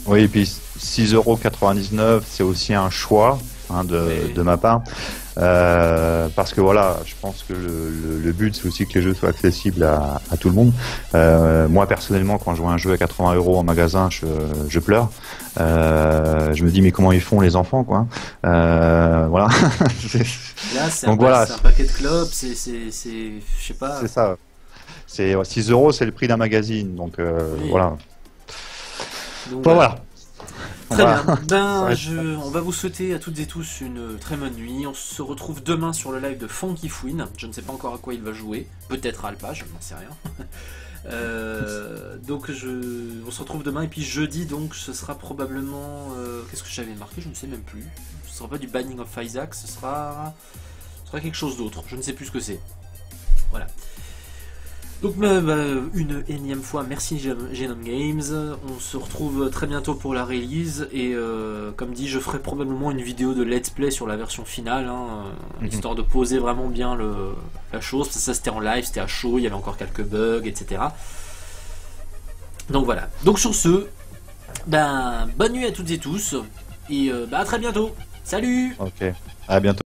Oui, et puis 6,99 €, c'est aussi un choix de ma part. Parce que voilà, je pense que le but c'est aussi que les jeux soient accessibles à tout le monde. Moi personnellement, quand je vois un jeu à 80 € en magasin, je pleure. Je me dis mais comment ils font les enfants, quoi. Voilà. Là c'est un paquet de clopes, c'est je sais pas. C'est ça. C'est 6 €, c'est le prix d'un magazine, donc oui. Voilà. Donc, voilà. Très bien, on va vous souhaiter à toutes et tous une très bonne nuit. On se retrouve demain sur le live de Funky Fouine. Je ne sais pas encore à quoi il va jouer, peut-être à Alpa, je n'en sais rien. Donc on se retrouve demain, et puis jeudi donc ce sera probablement... qu'est-ce que j'avais marqué, je ne sais même plus. Ce sera pas du Binding of Isaac, ce sera quelque chose d'autre, je ne sais plus ce que c'est. Voilà. Donc une énième fois, merci Genome Games. On se retrouve très bientôt pour la release. Et comme dit, je ferai probablement une vidéo de let's play sur la version finale, histoire de poser vraiment bien la chose. Parce que ça c'était en live, c'était à chaud, il y avait encore quelques bugs, etc. Donc voilà. Donc sur ce, bonne nuit à toutes et tous. Et à très bientôt. Salut. Ok, à bientôt.